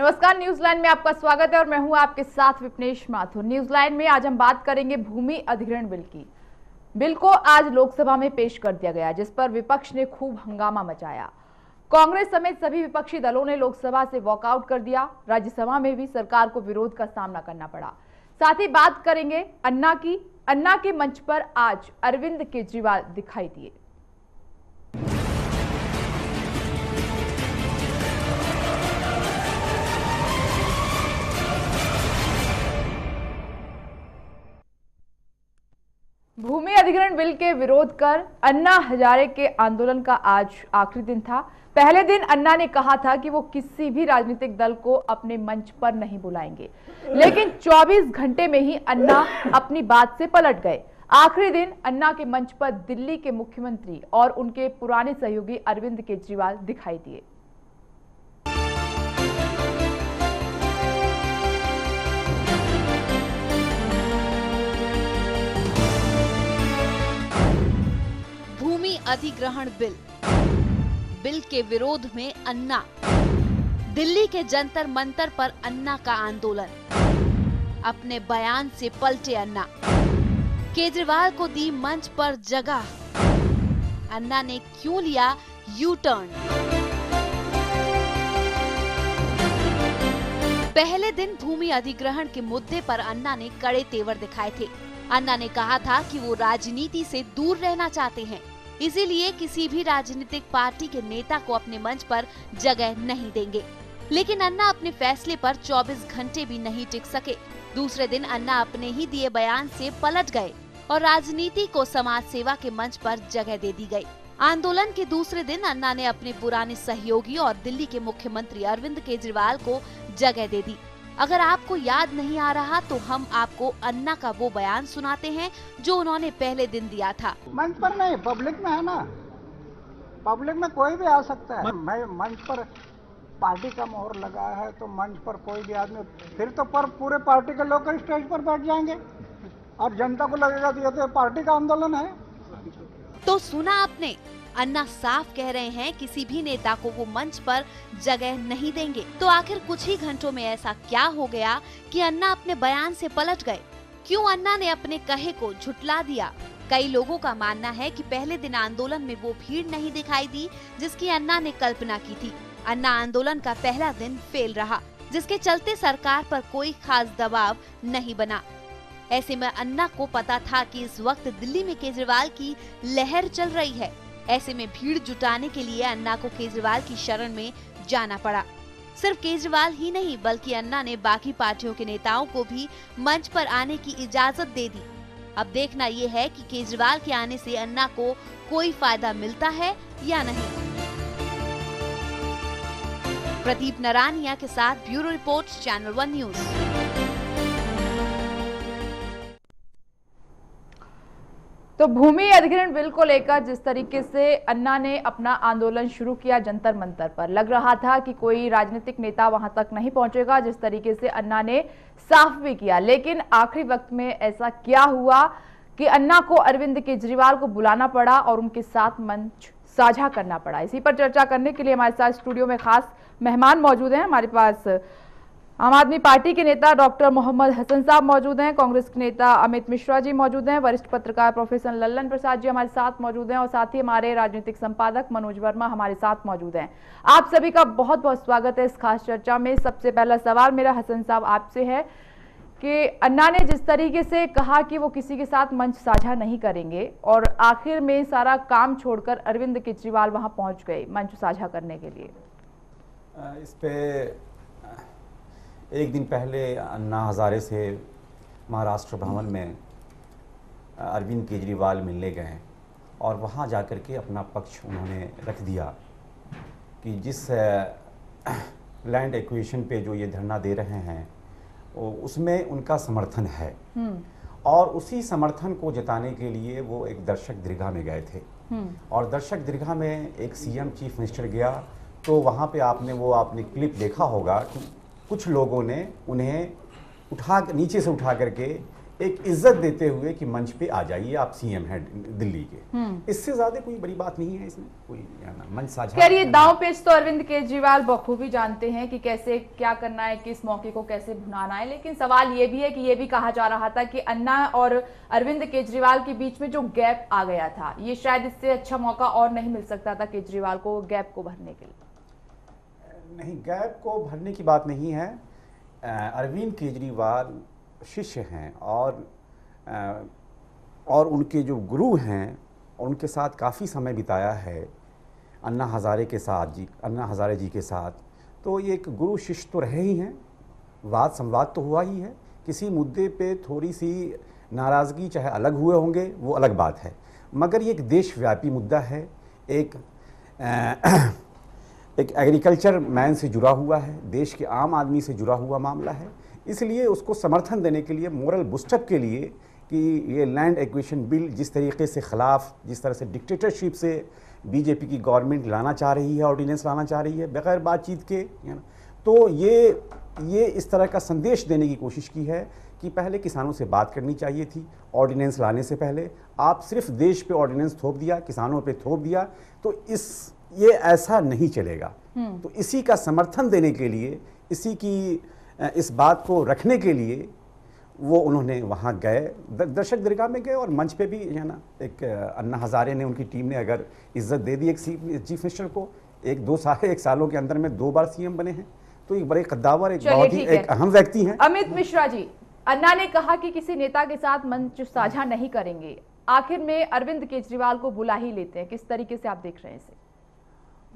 नमस्कार, news line में आपका स्वागत है और मैं हूं आपके साथ विपनेश माथुर। न्यूज लाइन में आज हम बात करेंगे भूमि अधिग्रहण बिल की। बिल को आज लोकसभा में पेश कर दिया गया, जिस पर विपक्ष ने खूब हंगामा मचाया। कांग्रेस समेत सभी विपक्षी दलों ने लोकसभा से वॉकआउट कर दिया। राज्यसभा में भी सरकार को विरोध का सामना करना पड़ा। साथ ही बात करेंगे अन्ना की। अन्ना के मंच पर आज अरविंद केजरीवाल दिखाई दिए। भूमि अधिग्रहण बिल के विरोध कर अन्ना हजारे के आंदोलन का आज आखिरी दिन था। पहले दिन अन्ना ने कहा था कि वो किसी भी राजनीतिक दल को अपने मंच पर नहीं बुलाएंगे, लेकिन 24 घंटे में ही अन्ना अपनी बात से पलट गए। आखिरी दिन अन्ना के मंच पर दिल्ली के मुख्यमंत्री और उनके पुराने सहयोगी अरविंद केजरीवाल दिखाई दिए। भूमि अधिग्रहण बिल के विरोध में अन्ना। दिल्ली के जंतर मंतर पर अन्ना का आंदोलन। अपने बयान से पलटे अन्ना। केजरीवाल को दी मंच पर जगह। अन्ना ने क्यों लिया यू टर्न? पहले दिन भूमि अधिग्रहण के मुद्दे पर अन्ना ने कड़े तेवर दिखाए थे। अन्ना ने कहा था कि वो राजनीति से दूर रहना चाहते हैं, इसीलिए किसी भी राजनीतिक पार्टी के नेता को अपने मंच पर जगह नहीं देंगे। लेकिन अन्ना अपने फैसले पर 24 घंटे भी नहीं टिक सके। दूसरे दिन अन्ना अपने ही दिए बयान से पलट गए और राजनीति को समाज सेवा के मंच पर जगह दे दी गई। आंदोलन के दूसरे दिन अन्ना ने अपने पुराने सहयोगी और दिल्ली के मुख्यमंत्री अरविंद केजरीवाल को जगह दे दी। अगर आपको याद नहीं आ रहा तो हम आपको अन्ना का वो बयान सुनाते हैं जो उन्होंने पहले दिन दिया था। मंच पर नहीं, पब्लिक में है ना। पब्लिक में कोई भी आ सकता है। मैं मंच पर पार्टी का मोहर लगा है तो मंच पर कोई भी आदमी, फिर तो पर पूरे पार्टी के लोग स्टेज पर बैठ जाएंगे और जनता को लगेगा कि ये तो पार्टी का आंदोलन है। तो सुना आपने, अन्ना साफ कह रहे हैं किसी भी नेता को वो मंच पर जगह नहीं देंगे। तो आखिर कुछ ही घंटों में ऐसा क्या हो गया कि अन्ना अपने बयान से पलट गए? क्यों अन्ना ने अपने कहे को झुटला दिया? कई लोगों का मानना है कि पहले दिन आंदोलन में वो भीड़ नहीं दिखाई दी जिसकी अन्ना ने कल्पना की थी। अन्ना आंदोलन का पहला दिन फेल रहा, जिसके चलते सरकार पर कोई खास दबाव नहीं बना। ऐसे में अन्ना को पता था कि इस वक्त दिल्ली में केजरीवाल की लहर चल रही है। ऐसे में भीड़ जुटाने के लिए अन्ना को केजरीवाल की शरण में जाना पड़ा। सिर्फ केजरीवाल ही नहीं बल्कि अन्ना ने बाकी पार्टियों के नेताओं को भी मंच पर आने की इजाजत दे दी। अब देखना ये है कि केजरीवाल के आने से अन्ना को कोई फायदा मिलता है या नहीं। प्रदीप नारायणिया के साथ ब्यूरो रिपोर्ट, चैनल 1 न्यूज। तो भूमि अधिग्रहण बिल को लेकर जिस तरीके से अन्ना ने अपना आंदोलन शुरू किया जंतर मंतर पर, लग रहा था कि कोई राजनीतिक नेता वहां तक नहीं पहुंचेगा, जिस तरीके से अन्ना ने साफ भी किया। लेकिन आखिरी वक्त में ऐसा क्या हुआ कि अन्ना को अरविंद केजरीवाल को बुलाना पड़ा और उनके साथ मंच साझा करना पड़ा। इसी पर चर्चा करने के लिए हमारे साथ स्टूडियो में खास मेहमान मौजूद हैं। हमारे पास आम आदमी पार्टी के नेता डॉक्टर मोहम्मद हसन साहब मौजूद हैं, कांग्रेस के नेता अमित मिश्रा जी मौजूद हैं, वरिष्ठ पत्रकार प्रोफेसर लल्लन प्रसाद जी हमारे साथ मौजूद हैं और साथ ही हमारे राजनीतिक संपादक मनोज वर्मा हमारे साथ मौजूद हैं। आप सभी का बहुत बहुत स्वागत है इस खास चर्चा में। सबसे पहला सवाल मेरा हसन साहब आपसे है कि अन्ना ने जिस तरीके से कहा कि वो किसी के साथ मंच साझा नहीं करेंगे और आखिर में सारा काम छोड़कर अरविंद केजरीवाल वहां पहुंच गए मंच साझा करने के लिए। इस पे एक दिन पहले अन्ना हजारे से महाराष्ट्र भवन में अरविंद केजरीवाल मिलने गए और वहां जाकर के अपना पक्ष उन्होंने रख दिया कि जिस लैंड एक्विजिशन पे जो ये धरना दे रहे हैं उसमें उनका समर्थन है और उसी समर्थन को जताने के लिए वो एक दर्शक दीर्घा में गए थे और दर्शक दीर्घा में एक सीएम चीफ मिनिस्टर गया तो वहाँ पे आपने क्लिप देखा होगा कि कुछ लोगों ने उन्हें नीचे से उठा करके एक इज्जत देते हुए कि मंच पे आ जाइए, आप सीएम हैं दिल्ली के। इससे ज्यादा कोई बड़ी बात नहीं है इसमें, कोई मंच साझा। खैर ये दांव पेच तो अरविंद केजरीवाल बखूबी जानते हैं कि कैसे क्या करना है, किस मौके को कैसे भुनाना है। लेकिन सवाल ये भी है कि ये भी कहा जा रहा था कि अन्ना और अरविंद केजरीवाल के बीच में जो गैप आ गया था, ये शायद इससे अच्छा मौका और नहीं मिल सकता था केजरीवाल को गैप को भरने के लिए। नहीं, गैप को भरने की बात नहीं है। अरविंद केजरीवाल शिष्य हैं और उनके जो गुरु हैं उनके साथ काफ़ी समय बिताया है अन्ना हज़ारे जी के साथ। तो ये एक गुरु शिष्य तो रहे ही हैं, वाद संवाद तो हुआ ही है। किसी मुद्दे पे थोड़ी सी नाराज़गी चाहे अलग हुए होंगे, वो अलग बात है, मगर ये एक देशव्यापी मुद्दा है, एक एग्रीकल्चर मैन से जुड़ा हुआ है, देश के आम आदमी से जुड़ा हुआ मामला है। इसलिए उसको समर्थन देने के लिए, मोरल बूस्टअप के लिए कि ये लैंड एक्विजिशन बिल जिस तरीके से ख़िलाफ़, जिस तरह से डिक्टेटरशिप से बीजेपी की गवर्नमेंट लाना चाह रही है, ऑर्डिनेंस लाना चाह रही है बगैर बातचीत के, तो ये इस तरह का संदेश देने की कोशिश की है कि पहले किसानों से बात करनी चाहिए थी ऑर्डिनेंस लाने से पहले। आप सिर्फ देश पे ऑर्डिनेंस थोप दिया, किसानों पे थोप दिया, तो ये ऐसा नहीं चलेगा। तो इसी का समर्थन देने के लिए, इस बात को रखने के लिए वो उन्होंने वहाँ गए, दर्शक दरगाह में गए, और मंच पे भी है ना, एक अन्ना हज़ारे ने, उनकी टीम ने अगर इज्जत दे दी एक चीफ मिनिस्टर को, एक सालों के अंदर में 2 बार सीएम बने हैं, तो एक बड़े कद्दावर, एक बहुत ही एक अहम व्यक्ति हैं। अमित मिश्रा जी, अन्ना ने कहा कि किसी नेता के साथ मंच साझा नहीं करेंगे, आखिर में अरविंद केजरीवाल को बुला ही लेते हैं, किस तरीके से आप देख रहे हैं इसे?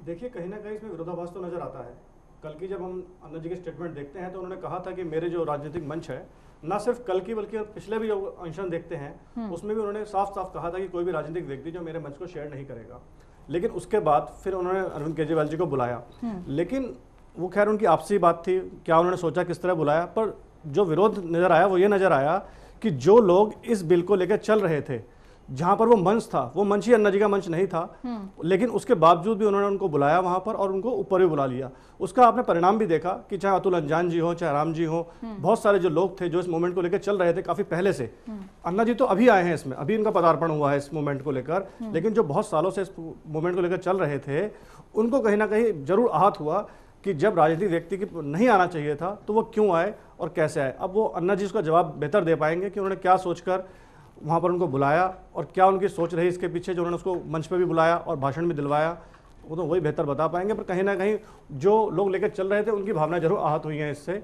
देखिए, कहीं ना कहीं इसमें विरोधाभास तो नजर आता है। कल की जब हम अन्ना जी के स्टेटमेंट देखते हैं तो उन्होंने कहा था कि मेरे जो राजनीतिक मंच है, ना सिर्फ कल की बल्कि पिछले भी जो अनशन देखते हैं उसमें भी उन्होंने साफ साफ कहा था कि कोई भी राजनीतिक व्यक्ति जो मेरे मंच को शेयर नहीं करेगा। लेकिन उसके बाद फिर उन्होंने अरविंद केजरीवाल जी को बुलाया, लेकिन वो खैर उनकी आपसी बात थी, क्या उन्होंने सोचा किस तरह बुलाया, पर जो विरोध नजर आया वो ये नजर आया कि जो लोग इस बिल को लेकर चल रहे थे, जहां पर वो मंच था, वो मंच ही अन्ना जी का मंच नहीं था, लेकिन उसके बावजूद भी उन्होंने उनको बुलाया वहां पर और उनको ऊपर भी बुला लिया। उसका आपने परिणाम भी देखा कि चाहे अतुल अंजान जी हो, चाहे राम जी हो, बहुत सारे जो लोग थे जो इस मूवमेंट को लेकर चल रहे थे काफी पहले से। अन्ना जी तो अभी आए हैं इसमें, अभी इनका पदार्पण हुआ है इस मूवमेंट को लेकर, लेकिन जो बहुत सालों से इस मूवमेंट को लेकर चल रहे थे उनको कहीं ना कहीं जरूर आहत हुआ कि जब राजनीतिक व्यक्ति की नहीं आना चाहिए था तो वो क्यों आए और कैसे आए। अब वो अन्ना जी उसका जवाब बेहतर दे पाएंगे कि उन्होंने क्या सोचकर वहाँ पर उनको बुलाया और क्या उनकी सोच रही इसके पीछे जो उन्होंने उसको मंच पे भी बुलाया और भाषण भी दिलवाया, वो तो वही बेहतर बता पाएंगे। पर कहीं ना कहीं जो लोग लेकर चल रहे थे उनकी भावना जरूर आहत हुई है इससे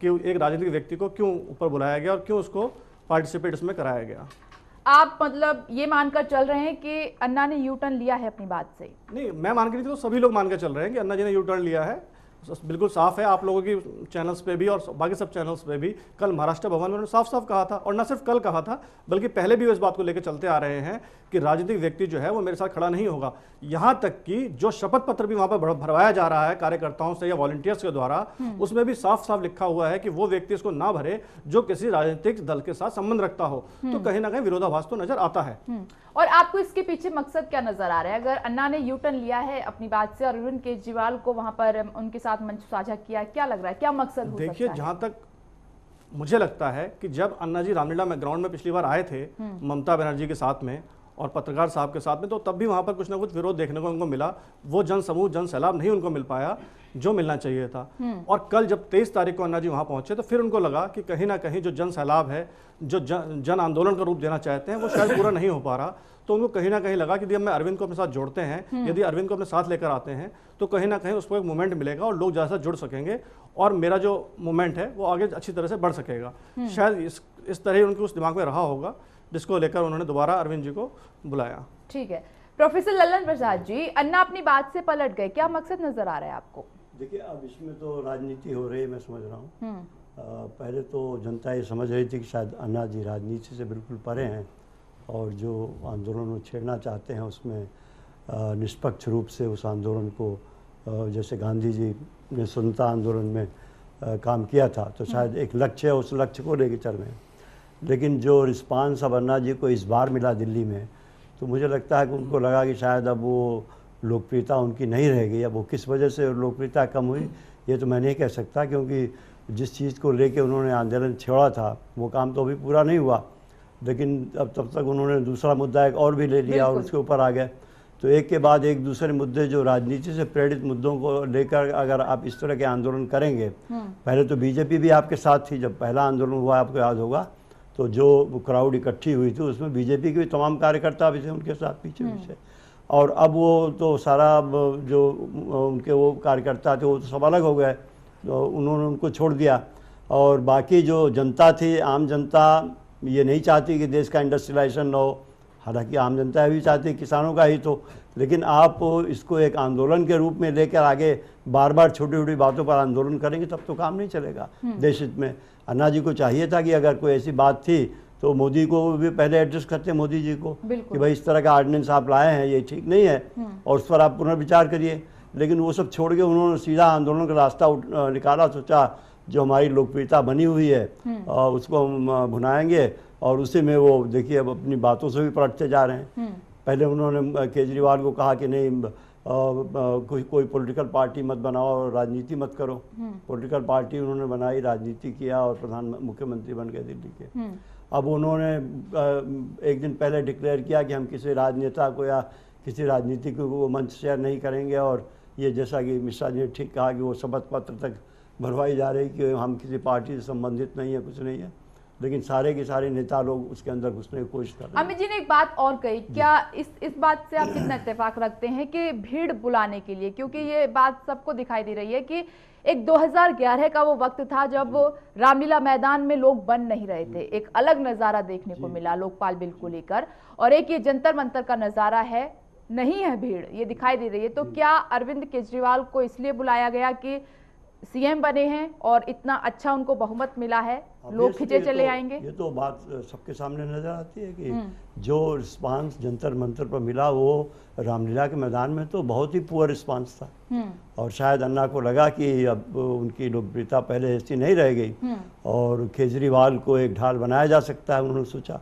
कि एक राजनीतिक व्यक्ति को क्यों ऊपर बुलाया गया और क्यों उसको पार्टिसिपेट इसमें कराया गया। आप मतलब ये मानकर चल रहे हैं कि अन्ना ने यू टर्न लिया है अपनी बात से? नहीं, मैं मान के नहीं, तो सभी लोग मान कर चल रहे हैं कि अन्ना जी ने यू टर्न लिया है, बिल्कुल साफ है। आप लोगों की चैनल्स पे भी और बाकी सब चैनल्स पे भी कल महाराष्ट्र भवन में उन्होंने साफ साफ कहा था, और न सिर्फ कल कहा था बल्कि पहले भी वो इस बात को लेकर चलते आ रहे हैं कि राजनीतिक व्यक्ति जो है वो मेरे साथ खड़ा नहीं होगा। यहां तक कि जो शपथ पत्र भी वहां पर भरवाया जा रहा है कार्यकर्ताओं से या वॉलंटियर्स के द्वारा, उसमें भी साफ साफ लिखा हुआ है कि वो व्यक्ति इसको ना भरे जो किसी राजनीतिक दल के साथ संबंध रखता हो। तो कहीं ना कहीं विरोधाभास तो नजर आता है। और आपको इसके पीछे मकसद क्या नजर आ रहा है? अगर अन्ना ने यू टर्न लिया है अपनी बात से और अरविंद केजरीवाल को वहां पर उनके साथ मंच साझा किया, क्या लग रहा है, क्या मकसद हो सकता है? देखिए, जहां तक मुझे लगता है कि जब अन्ना जी रामलीला में ग्राउंड में पिछली बार आए थे ममता बनर्जी के साथ में और पत्रकार साहब के साथ में, तो तब भी वहां पर कुछ ना कुछ विरोध देखने को उनको मिला। वो जन समूह, जन सैलाब नहीं उनको मिल पाया जो मिलना चाहिए था। और कल जब 23 तारीख को अन्ना जी वहां पहुंचे तो फिर उनको लगा कि कहीं ना कहीं जो जन सैलाब है, जो जन आंदोलन का रूप देना चाहते हैं, वो शायद पूरा नहीं हो पा रहा। तो उनको कहीं ना कहीं लगा कि यदि हम अरविंद को अपने साथ जोड़ते हैं, यदि अरविंद को अपने साथ लेकर आते हैं, तो कहीं ना कहीं उसको एक मूवमेंट मिलेगा और लोग ज़्यादा जुड़ सकेंगे और मेरा जो मूवमेंट है वो आगे अच्छी तरह से बढ़ सकेगा। शायद इस तरह उनके उस दिमाग में रहा होगा, जिसको लेकर उन्होंने दोबारा अरविंद जी को बुलाया। ठीक है, प्रोफेसर ललन प्रसाद जी, अन्ना अपनी बात से पलट गए, क्या मकसद नजर आ रहा है आपको? देखिए, अब इसमें तो राजनीति हो रही है, मैं समझ रहा हूँ। पहले तो जनता ये समझ रही थी कि शायद अन्ना जी राजनीति से बिल्कुल परे हैं और जो आंदोलन छेड़ना चाहते हैं उसमें निष्पक्ष रूप से उस आंदोलन को, जैसे गांधी जी ने स्वतंत्रता आंदोलन में काम किया था, तो शायद एक लक्ष्य है, उस लक्ष्य को लेकर चल रहे हैं। लेकिन जो रिस्पांस अब अन्ना जी को इस बार मिला दिल्ली में, तो मुझे लगता है कि उनको लगा कि शायद अब वो लोकप्रियता उनकी नहीं रहेगी। अब वो किस वजह से लोकप्रियता कम हुई ये तो मैं नहीं कह सकता, क्योंकि जिस चीज़ को लेके उन्होंने आंदोलन छेड़ा था वो काम तो अभी पूरा नहीं हुआ, लेकिन अब तब तक उन्होंने दूसरा मुद्दा एक और भी ले लिया और उसके ऊपर आ गए। तो एक के बाद एक दूसरे मुद्दे, जो राजनीति से प्रेरित मुद्दों को लेकर अगर आप इस तरह के आंदोलन करेंगे, पहले तो बीजेपी भी आपके साथ थी जब पहला आंदोलन हुआ, आपको याद होगा, तो जो क्राउड इकट्ठी हुई थी उसमें बीजेपी के भी तमाम कार्यकर्ता भी थे उनके साथ पीछे पीछे, और अब वो तो सारा जो उनके वो कार्यकर्ता थे वो तो सब अलग हो गए, तो उन्होंने उनको छोड़ दिया। और बाकी जो जनता थी, आम जनता ये नहीं चाहती कि देश का इंडस्ट्रियलाइजेशन न हो, हालांकि आम जनता भी चाहती है किसानों का ही तो, लेकिन आप इसको एक आंदोलन के रूप में लेकर आगे बार बार छोटी छोटी बातों पर आंदोलन करेंगे तब तो काम नहीं चलेगा देश हित में। अन्ना जी को चाहिए था कि अगर कोई ऐसी बात थी तो मोदी को भी पहले एड्रेस करते, मोदी जी को, कि भाई इस तरह का ऑर्डिनेंस आप लाए हैं ये ठीक नहीं है और उस पर आप पुनर्विचार करिए। लेकिन वो सब छोड़ के उन्होंने सीधा आंदोलन का रास्ता निकाला, सोचा जो हमारी लोकप्रियता बनी हुई है उसको हम भुनाएंगे, और उसी में वो देखिए अब अपनी बातों से भी पलटते जा रहे हैं। पहले उन्होंने केजरीवाल को कहा कि नहीं कोई पॉलिटिकल पार्टी मत बनाओ और राजनीति मत करो, पॉलिटिकल पार्टी उन्होंने बनाई, राजनीति किया और मुख्यमंत्री बन गए दिल्ली के। अब उन्होंने एक दिन पहले डिक्लेयर किया कि हम किसी राजनेता को या किसी राजनीतिक को मंच शेयर नहीं करेंगे, और ये जैसा कि मिश्रा जी ने ठीक कहा कि वो शपथ पत्र तक भरवाई जा रही कि हम किसी पार्टी से संबंधित नहीं है, कुछ नहीं है, लेकिन सारे के सारे नेता लोग उसके अंदर घुसने की कोशिश कर रहे हैं। अमित जी ने एक बात और कही, क्या इस बात से आप कितना इत्तेफाक रखते हैं कि भीड़ बुलाने के लिए, क्योंकि ये बात सबको दिखाई दे रही है कि एक 2011 का वो वक्त था जब रामलीला मैदान में लोग बन नहीं रहे थे, एक अलग नजारा देखने को मिला लोकपाल बिल को लेकर, और एक ये जंतर मंतर का नजारा है, नहीं है भीड़, ये दिखाई दे रही है। तो क्या अरविंद केजरीवाल को इसलिए बुलाया गया कि सीएम बने हैं और इतना अच्छा उनको बहुमत मिला है, लोग खिंचे चले आएंगे? ये तो बात सबके सामने नजर आती है कि जो रिस्पांस जंतर मंतर पर मिला वो रामलीला के मैदान में तो बहुत ही पुअर रिस्पांस था, और शायद अन्ना को लगा कि अब उनकी लोकप्रियता पहले ऐसी नहीं रह गई और केजरीवाल को एक ढाल बनाया जा सकता है, उन्होंने सोचा।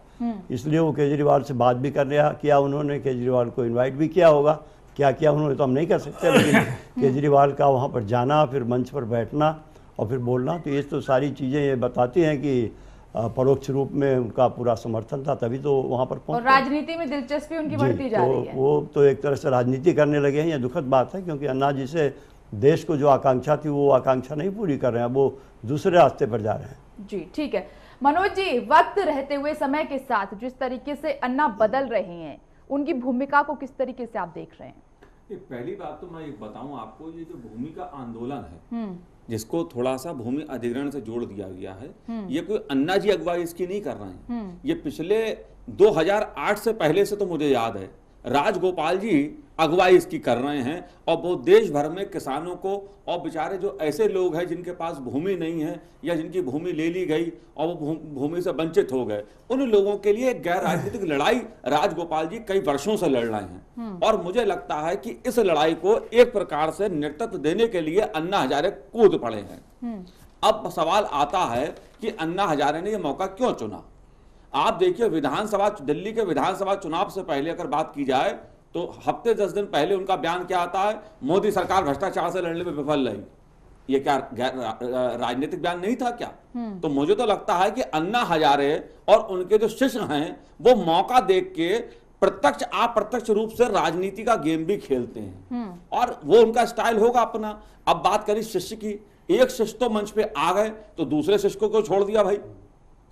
इसलिए वो केजरीवाल से बात भी कर लिया किया उन्होंने, केजरीवाल को इन्वाइट भी किया होगा, क्या किया उन्होंने तो हम नहीं कर सकते, लेकिन केजरीवाल का वहाँ पर जाना, फिर मंच पर बैठना और फिर बोलना, तो ये तो सारी चीज़ें ये बताती हैं कि परोक्ष रूप में उनका पूरा समर्थन था, तभी तो वहाँ पर पहुँचे। और राजनीति में दिलचस्पी उनकी बढ़ती जा रही है। वो तो एक तरह से राजनीति करने लगे हैं, ये दुखद बात है, क्योंकि अन्ना जी से देश को जो आकांक्षा थी वो आकांक्षा नहीं पूरी कर रहे हैं, वो दूसरे रास्ते पर जा रहे हैं। जी ठीक है मनोज जी, वक्त रहते हुए समय के साथ जिस तरीके से अन्ना बदल रहे हैं, उनकी भूमिका को किस तरीके से आप देख रहे हैं? पहली बात तो मैं ये बताऊं आपको, ये जो भूमि का आंदोलन है जिसको थोड़ा सा भूमि अधिग्रहण से जोड़ दिया गया है, ये कोई अन्ना जी अगुवाई इसकी नहीं कर रहे हैं। ये पिछले 2008 से पहले से तो मुझे याद है राजगोपाल जी अगुवाई इसकी कर रहे हैं, और वो देश भर में किसानों को और बेचारे जो ऐसे लोग हैं जिनके पास भूमि नहीं है या जिनकी भूमि ले ली गई और वो भूमि से वंचित हो गए, उन लोगों के लिए गैर राजनीतिक लड़ाई राजगोपाल जी कई वर्षों से लड़ रहे हैं। और मुझे लगता है कि इस लड़ाई को एक प्रकार से नेतृत्व देने के लिए अन्ना हजारे कूद पड़े हैं। अब सवाल आता है कि अन्ना हजारे ने यह मौका क्यों चुना। आप देखिए विधानसभा, दिल्ली के विधानसभा चुनाव से पहले अगर बात की जाए तो हफ्ते 10 दिन पहले उनका बयान क्या आता है, मोदी सरकार भ्रष्टाचार से लड़ने में विफल रही। ये क्या राजनीतिक बयान नहीं था क्या? तो मुझे तो लगता है कि अन्ना हजारे और उनके जो शिष्य हैं वो मौका देख के प्रत्यक्ष अप्रत्यक्ष रूप से राजनीति का गेम भी खेलते हैं, और वो उनका स्टाइल होगा अपना। अब बात करें शिष्य की, एक शिष्य तो मंच पे आ गए तो दूसरे शिष्य को छोड़ दिया, भाई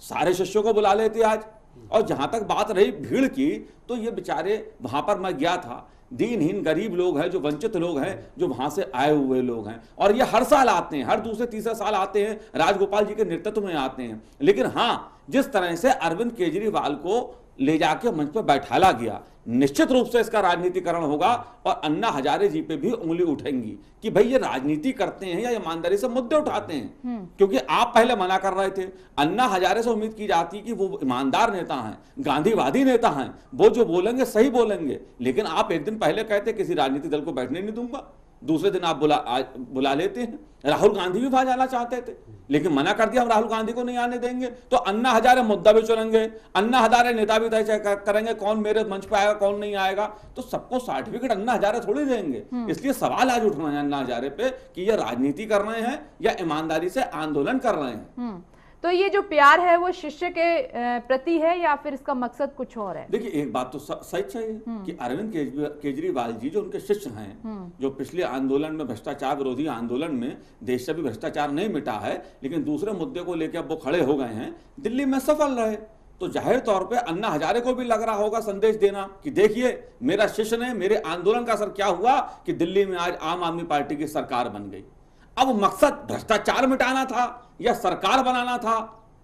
सारे शिष्यों को बुला लेते आज। और जहां तक बात रही भीड़ की, तो ये बेचारे, वहां पर मैं गया था, दीनहीन गरीब लोग हैं, जो वंचित लोग हैं, जो वहां से आए हुए लोग हैं, और ये हर साल आते हैं, हर दूसरे तीसरे साल आते हैं, राजगोपाल जी के नेतृत्व में आते हैं। लेकिन हाँ, जिस तरह से अरविंद केजरीवाल को ले जाके मंच पर बैठाला गया, निश्चित रूप से इसका राजनीतिकरण होगा, और अन्ना हजारे जी पे भी उंगली उठेंगी कि भाई ये राजनीति करते हैं या ईमानदारी से मुद्दे उठाते हैं। क्योंकि आप पहले मना कर रहे थे, अन्ना हजारे से उम्मीद की जाती कि वो ईमानदार नेता हैं, गांधीवादी नेता हैं, वो जो बोलेंगे सही बोलेंगे, लेकिन आप एक दिन पहले कहते किसी राजनीतिक दल को बैठने नहीं दूंगा, दूसरे दिन आप बुला लेते हैं। राहुल गांधी भी वहां जाना चाहते थे, लेकिन मना कर दिया, हम राहुल गांधी को नहीं आने देंगे। तो अन्ना हजारे मुद्दा भी चुनेंगे, अन्ना हजारे नेता भी तय करेंगे कौन मेरे मंच पर आएगा कौन नहीं आएगा। तो सबको सर्टिफिकेट अन्ना हजारे थोड़ी देंगे। इसलिए सवाल आज उठ रहे हैं अन्ना हजारे पे कि ये राजनीति कर रहे हैं या ईमानदारी से आंदोलन कर रहे हैं। तो ये जो प्यार है वो शिष्य के प्रति है या फिर इसका मकसद कुछ और है? देखिए, एक बात तो सच है कि अरविंद केजरीवाल जी जो उनके शिष्य हैं, जो पिछले आंदोलन में भ्रष्टाचार विरोधी आंदोलन में देश से भी भ्रष्टाचार नहीं मिटा है, लेकिन दूसरे मुद्दे को लेकर अब वो खड़े हो गए हैं, दिल्ली में सफल रहे। तो जाहिर तौर पे अन्ना हजारे को भी लग रहा होगा संदेश देना कि देखिए मेरा शिष्य ने, मेरे आंदोलन का असर क्या हुआ कि दिल्ली में आज आम आदमी पार्टी की सरकार बन गई। अब मकसद भ्रष्टाचार मिटाना था या सरकार बनाना था,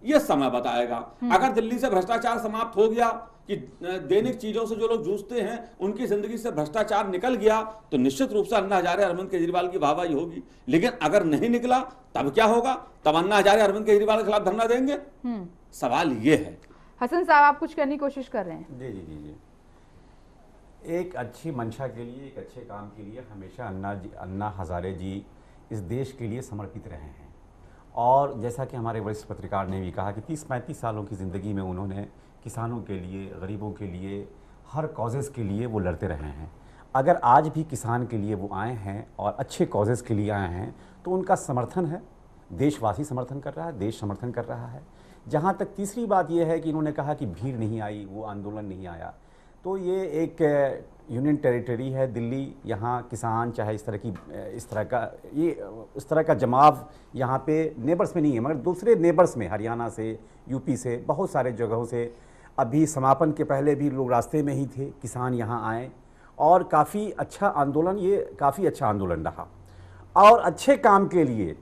यह समय बताएगा। अगर दिल्ली से भ्रष्टाचार समाप्त हो गया कि दैनिक चीजों से जो लोग जूझते हैं उनकी जिंदगी से भ्रष्टाचार निकल गया, तो निश्चित रूप से अन्ना हजारे अरविंद केजरीवाल की वाहवाही होगी। लेकिन अगर नहीं निकला तब क्या होगा? तब अन्ना हजारे अरविंद केजरीवाल के खिलाफ धरना देंगे। सवाल ये है। हसन साहब, आप कुछ करने की कोशिश कर रहे हैं? जी जी जी जी एक अच्छी मंशा के लिए, एक अच्छे काम के लिए हमेशा अन्ना हजारे जी इस देश के लिए समर्पित रहे हैं। और जैसा कि हमारे वरिष्ठ पत्रकार ने भी कहा कि 30-35 सालों की ज़िंदगी में उन्होंने किसानों के लिए, गरीबों के लिए, हर कॉजेज़ के लिए वो लड़ते रहे हैं। अगर आज भी किसान के लिए वो आए हैं और अच्छे कॉजेज़ के लिए आए हैं तो उनका समर्थन है, देशवासी समर्थन कर रहा है, देश समर्थन कर रहा है। जहाँ तक तीसरी बात ये है कि इन्होंने कहा कि भीड़ नहीं आई, वो आंदोलन नहीं आया, तो ये एक यूनियन टेरिटरी है दिल्ली। यहाँ किसान चाहे इस तरह का जमाव यहाँ पे नेबर्स में नहीं है, मगर दूसरे नेबर्स में, हरियाणा से, यूपी से, बहुत सारे जगहों से अभी समापन के पहले भी लोग रास्ते में ही थे, किसान यहाँ आए और काफ़ी अच्छा आंदोलन, ये काफ़ी अच्छा आंदोलन रहा। और अच्छे काम के लिए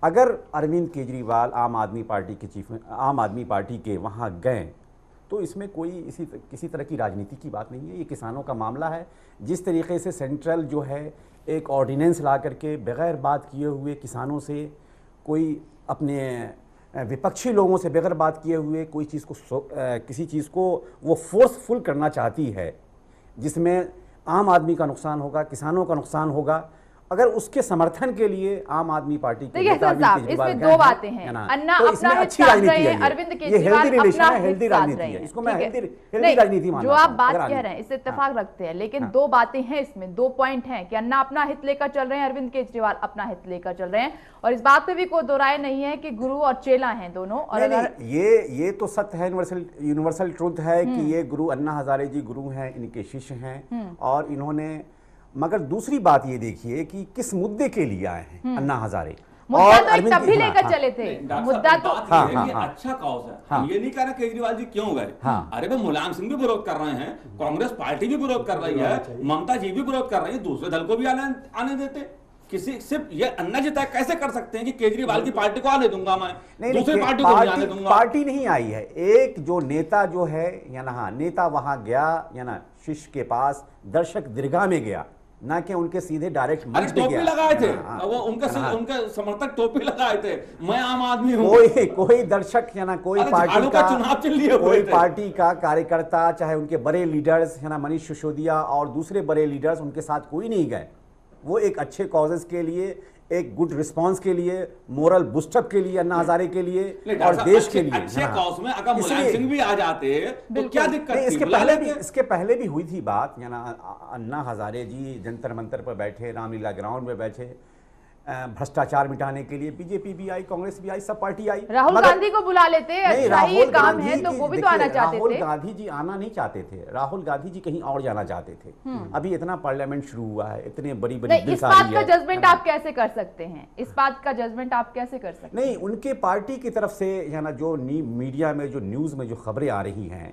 अगर अरविंद केजरीवाल आम आदमी पार्टी के वहाँ गए तो इसमें कोई किसी तरह की राजनीति की बात नहीं है। ये किसानों का मामला है। जिस तरीके से सेंट्रल जो है एक ऑर्डिनेंस ला करके बग़ैर बात किए हुए किसानों से, कोई अपने विपक्षी लोगों से बग़ैर बात किए हुए कोई किसी चीज़ को वो फोर्सफुल करना चाहती है, जिसमें आम आदमी का नुकसान होगा, किसानों का नुकसान होगा, अगर उसके समर्थन के लिए आम आदमी पार्टी के इसमें दो बातें हैं। अन्ना तो अपना हित साध रहे हैं, अरविंद केजरीवाल अपना हित साध रहे हैं। इसको मैं हेल्दी राजनीति मानता हूं। जो आप बात कह रहे हैं इससे इत्तेफाक रखते हैं, लेकिन दो बातें हैं इसमें, दो पॉइंट हैं कि अन्ना अपना हित लेकर चल रहे हैं, अरविंद केजरीवाल अपना हित लेकर चल रहे हैं। और इस बात पे भी कोई दो राय नहीं है कि गुरु और चेला हैं दोनों। और ये तो सत्य है, यूनिवर्सल ट्रुथ है कि ये गुरु अन्ना हजारे जी गुरु हैं, इनके शिष्य हैं। और इन्होंने, मगर दूसरी बात ये देखिए कि किस मुद्दे के लिए आए हैं अन्ना हजारे। मुद्दा तो एक तब भी लेकर चले थे, मुद्दा तो अच्छा कॉज है। हम ये नहीं कह रहे केजरीवाल जी क्यों गए। अरे भाई, मुलायम सिंह भी विरोध कर रहे हैं, कांग्रेस पार्टी भी विरोध कर रही है, ममता जी भी विरोध कर रही है, दूसरे दल को भी आने देते। किसी सिर्फ ये अन्ना जी तय कैसे कर सकते हैं कि केजरीवाल की पार्टी को आने दूंगा मैं, दूसरी पार्टी को नहीं आने दूंगा। पार्टी नहीं आई है, एक जो नेता जो है या ना, नेता वहां गया या ना शिष्य के पास दर्शक दीर्घा में गया, ना कि उनके सीधे डायरेक्ट मंच पे गया। लगाए थे वो, उनके समर्थक टोपी लगाए थे, मैं आम आदमी हूं। कोई दर्शक या ना कोई पार्टी का चुनाव चल रही है, कोई पार्टी का कार्यकर्ता, चाहे उनके बड़े लीडर्स है ना, मनीष सिसोदिया और दूसरे बड़े लीडर्स, उनके साथ कोई नहीं गए। वो एक अच्छे कॉजेज के लिए, एक गुड रिस्पांस के लिए, मोरल बूस्टअप के लिए, अन्ना हजारे के लिए और देश के लिए। अच्छे कॉज में अगर मुलायम सिंह भी आ जाते तो क्या दिक्कत थी? इसके पहले भी हुई थी बात, या ना अन्ना हजारे जी जंतर मंतर पर बैठे, रामलीला ग्राउंड में बैठे, भ्रष्टाचार मिटाने के लिए बीजेपी भी आई, कांग्रेस भी आई, सब पार्टी आई। राहुल गांधी को बुला लेते, अच्छा ही काम है तो वो भी तो आना चाहते थे। राहुल गांधी जी आना नहीं चाहते थे, राहुल गांधी जी कहीं और जाना चाहते थे। अभी इतना पार्लियामेंट शुरू हुआ है, इतने बड़ी इस बात का जजमेंट आप कैसे कर सकते हैं? इस बात का जजमेंट आप कैसे कर सकते हैं? नहीं, उनके पार्टी की तरफ से या ना जो मीडिया में, जो न्यूज में जो खबरें आ रही हैं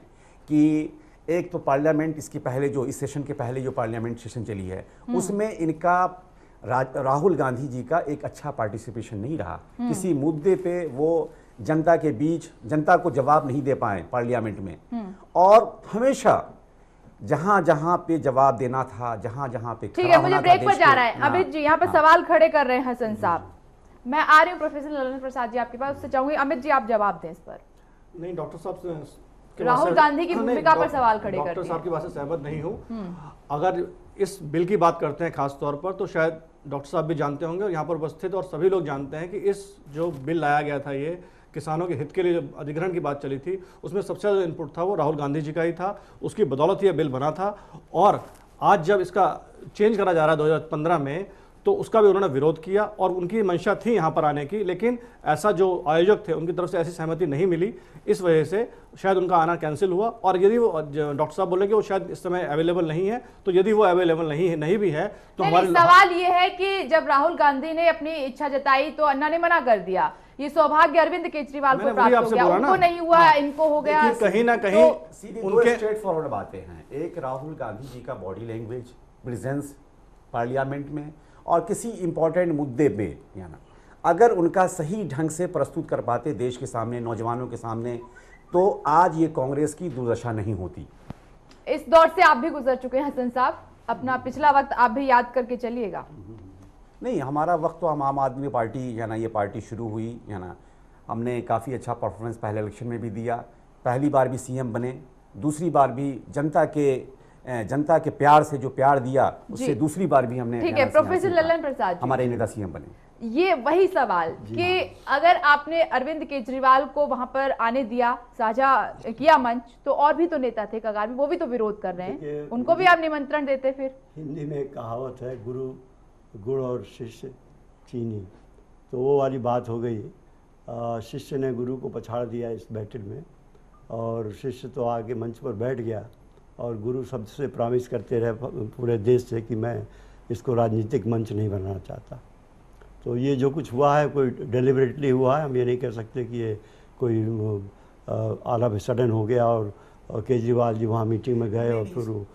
कि एक तो पार्लियामेंट, इसके पहले जो इस सेशन के पहले जो पार्लियामेंट सेशन चली है उसमें इनका राहुल गांधी जी का एक अच्छा पार्टिसिपेशन नहीं रहा। किसी मुद्दे पे वो जनता के बीच, जनता को जवाब नहीं दे पाए पार्लियामेंट में। और हमेशा जहां जहां पे जवाब देना था, जहां जहां पे ठीक है, मुझे ब्रेक पर जा रहा है। अमित जी यहाँ पे सवाल खड़े कर रहे हैं हसन साहब। मैं आ रही हूँ प्रोफेसर ललन प्रसाद जी आपके पास, उससे चाहूंगी अमित जी आप जवाब दें इस पर। नहीं, डॉक्टर साहब राहुल गांधी की भूमिका पर सवाल खड़े करते हैं। डॉक्टर साहब की बात से सहमत नहीं हूँ। अगर इस बिल की बात करते हैं खास तौर पर, तो शायद डॉक्टर साहब भी जानते होंगे और यहाँ पर उपस्थित और सभी लोग जानते हैं कि इस जो बिल लाया गया था, ये किसानों के हित के लिए जो अधिग्रहण की बात चली थी, उसमें सबसे ज़्यादा इनपुट था वो राहुल गांधी जी का ही था। उसकी बदौलत ये बिल बना था। और आज जब इसका चेंज करा जा रहा है 2015 में, तो उसका भी उन्होंने विरोध किया और उनकी मंशा थी यहाँ पर आने की, लेकिन ऐसा जो आयोजक थे उनकी तरफ से ऐसी सहमति नहीं मिली। इस वजह से शायद उनका आना कैंसिल हुआ। और यदि वो डॉक्टर साहब बोले कि वो शायद इस समय अवेलेबल नहीं है, तो यदि वो अवेलेबल नहीं भी है तो हमारे सवाल ये है कि जब राहुल गांधी ने अपनी इच्छा जताई तो अन्ना ने मना कर दिया। ये सौभाग्य अरविंद केजरीवाल को प्राप्त हो गया, उनको नहीं हुआ, इनको हो गया। कहीं ना कहीं सीधी उनके स्ट्रेट फॉरवर्ड बातें हैं। एक राहुल गांधी जी का बॉडी लैंग्वेज, प्रेजेंस पार्लियामेंट में और किसी इंपॉर्टेंट मुद्दे पे, यानी अगर उनका सही ढंग से प्रस्तुत कर पाते देश के सामने, नौजवानों के सामने, तो आज ये कांग्रेस की दुर्दशा नहीं होती। इस दौर से आप भी गुजर चुके हैं हसन साहब, अपना पिछला वक्त आप भी याद करके चलिएगा। नहीं, हमारा वक्त तो हम आम आदमी पार्टी, या ना ये पार्टी शुरू हुई, या ना हमने काफ़ी अच्छा परफॉर्मेंस पहले इलेक्शन में भी दिया, पहली बार भी सीएम बने, दूसरी बार भी जनता के प्यार से जो प्यार दिया उससे दूसरी बार भी हमने। ठीक है, प्रोफेसर ललन प्रसाद हमारे नेता सीएम बने। ये वही सवाल कि अगर आपने अरविंद केजरीवाल को वहां पर आने दिया, साझा किया मंच, तो और भी तो नेता थे कगार में, वो भी तो विरोध कर रहे हैं, उनको भी आप निमंत्रण देते। फिर हिंदी में एक कहावत है, गुरु गुड़ और शिष्य चीनी, तो वो वाली बात हो गई। शिष्य ने गुरु को पछाड़ दिया इस बैटल में, और शिष्य तो आगे मंच पर बैठ गया, और गुरु सबसे प्रॉमिस करते रहे पूरे देश से कि मैं इसको राजनीतिक मंच नहीं बनाना चाहता। तो ये जो कुछ हुआ है, कोई डेलिबरेटली हुआ है, हम ये नहीं कह सकते कि ये कोई ऑल ऑफ सडन हो गया और केजरीवाल जी वहाँ मीटिंग में गए और फिर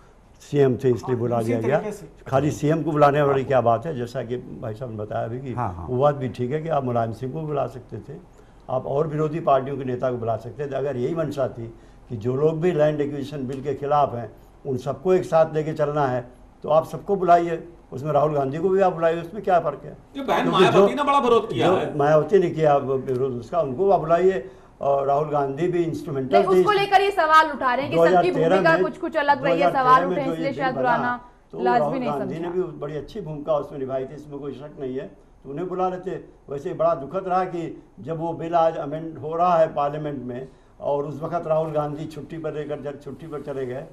सीएम थे इसलिए बुला लिया गया। खाली सीएम को बुलाने वाली क्या बात है, जैसा कि भाई साहब ने बताया अभी कि वो बात भी ठीक है कि आप मुलायम सिंह को बुला सकते थे, आप और विरोधी पार्टियों के नेता को बुला सकते थे। अगर यही मंशा थी कि जो लोग भी लैंड एक्विजिशन बिल के खिलाफ हैं उन सबको एक साथ लेके चलना है, तो आप सबको बुलाइए, उसमें राहुल गांधी को भी आप बुलाइए, उसमें क्या फर्क है। मायावती ने बड़ा विरोध किया है। मायावती ने किया विरोध उसका, उनको आप बुलाइए, और राहुल गांधी भी इंस्ट्रूमेंटल थे। उसको लेकर ये सवाल उठा रहे हैं कि सबकी भूमिका कुछ अलग रही है, सवाल उठे इसलिए शायद बुलाना लाजमी नहीं समझा। गांधी ने भी बड़ी अच्छी भूमिका उसमें निभाई थी, इसमें कोई शक नहीं है, तो उन्हें बुला लेते। वैसे बड़ा दुखद रहा कि जब वो बिल आज अमेंड हो रहा है पार्लियामेंट में, और उस वक्त राहुल गांधी छुट्टी पर लेकर जब छुट्टी पर चले गए,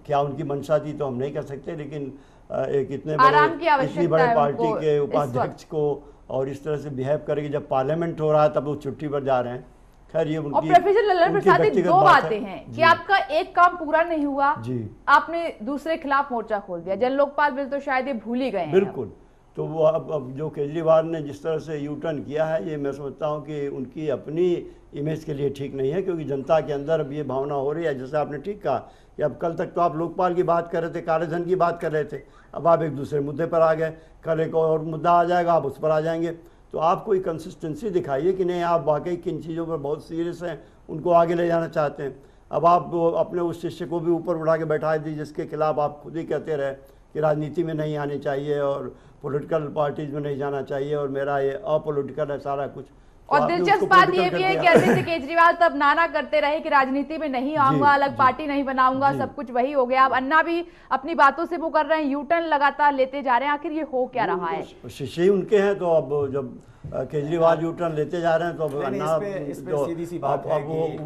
क्या उनकी मंशा थी तो हम नहीं कह सकते, लेकिन एक इतनी बड़े पार्टी के उपाध्यक्ष को और इस तरह से बिहेव करेगी जब पार्लियामेंट हो रहा है तब वो छुट्टी पर जा रहे हैं। खैर ये और प्रोफेसर ललन प्रसाद, दो बातें हैं कि आपका एक काम पूरा नहीं हुआ जी, आपने दूसरे खिलाफ मोर्चा खोल दिया। जन लोकपाल बिल तो शायद ये भूल ही गए हैं। बिल्कुल, तो वो अब जो केजरीवाल ने जिस तरह से यू टर्न किया है, ये मैं समझता हूँ कि उनकी अपनी इमेज के लिए ठीक नहीं है, क्योंकि जनता के अंदर अब ये भावना हो रही है, जैसे आपने ठीक कहा कि अब कल तक तो आप लोकपाल की बात कर रहे थे, काले धन की बात कर रहे थे, अब आप एक दूसरे मुद्दे पर आ गए, कल एक और मुद्दा आ जाएगा, आप उस पर आ जाएंगे। तो आप कोई कंसिस्टेंसी दिखाइए कि नहीं आप वाकई किन चीज़ों पर बहुत सीरियस हैं, उनको आगे ले जाना चाहते हैं। अब आप अपने उस शिष्य को भी ऊपर उठा के बैठा दी जिसके खिलाफ आप खुद ही कहते रहे कि राजनीति में नहीं आनी चाहिए और पॉलिटिकल पार्टीज में नहीं जाना चाहिए, और मेरा ये अपोलिटिकल है सारा कुछ। और दिलचस्प बात ये भी है कि अरविंद केजरीवाल तब नारा करते रहे कि राजनीति में नहीं आऊंगा, अलग पार्टी नहीं बनाऊंगा, सब कुछ वही हो गया। अब अन्ना भी अपनी बातों से वो कर रहे हैं, यू टर्न लगातार लेते जा रहे हैं, आखिर ये हो क्या रहा है? शिष्य उनके हैं, तो अब जब केजरीवाल यू टर्न लेते जा रहे हैं तो अब अन्ना,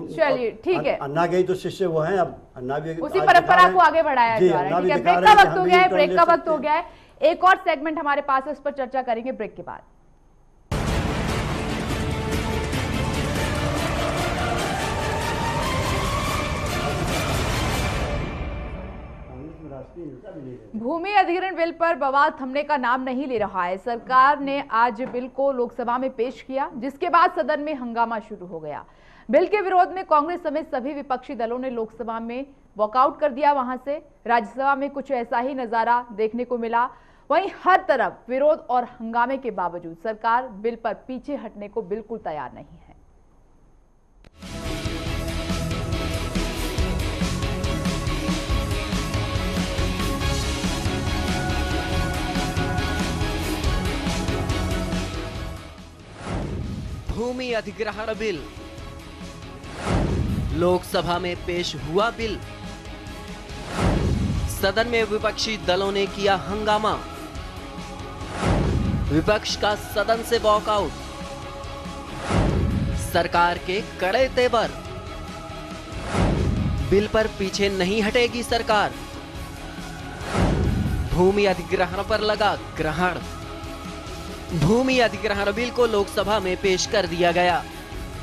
चलिए ठीक है, अन्ना के ही तो शिष्य वो हैं, अब अन्ना भी उसी परंपरा को आगे बढ़ाया जा रहा है। ठीक है, ब्रेक का वक्त हो गया है, ब्रेक का वक्त हो गया है। एक और सेगमेंट हमारे पास है, उस पर चर्चा करेंगे ब्रेक के बाद। भूमि अधिग्रहण बिल पर बवाल थमने का नाम नहीं ले रहा है। सरकार ने आज बिल को लोकसभा में पेश किया, जिसके बाद सदन में हंगामा शुरू हो गया। बिल के विरोध में कांग्रेस समेत सभी विपक्षी दलों ने लोकसभा में वॉकआउट कर दिया। वहां से राज्यसभा में कुछ ऐसा ही नजारा देखने को मिला। वहीं हर तरफ विरोध और हंगामे के बावजूद सरकार बिल पर पीछे हटने को बिल्कुल तैयार नहीं है। भूमि अधिग्रहण बिल, लोकसभा में पेश हुआ बिल, सदन में विपक्षी दलों ने किया हंगामा। विपक्ष का सदन से वॉकआउट। सरकार के कड़े तेवर। बिल पर पीछे नहीं हटेगी सरकार। भूमि अधिग्रहण पर लगा ग्रहण। भूमि अधिग्रहण बिल को लोकसभा में पेश कर दिया गया।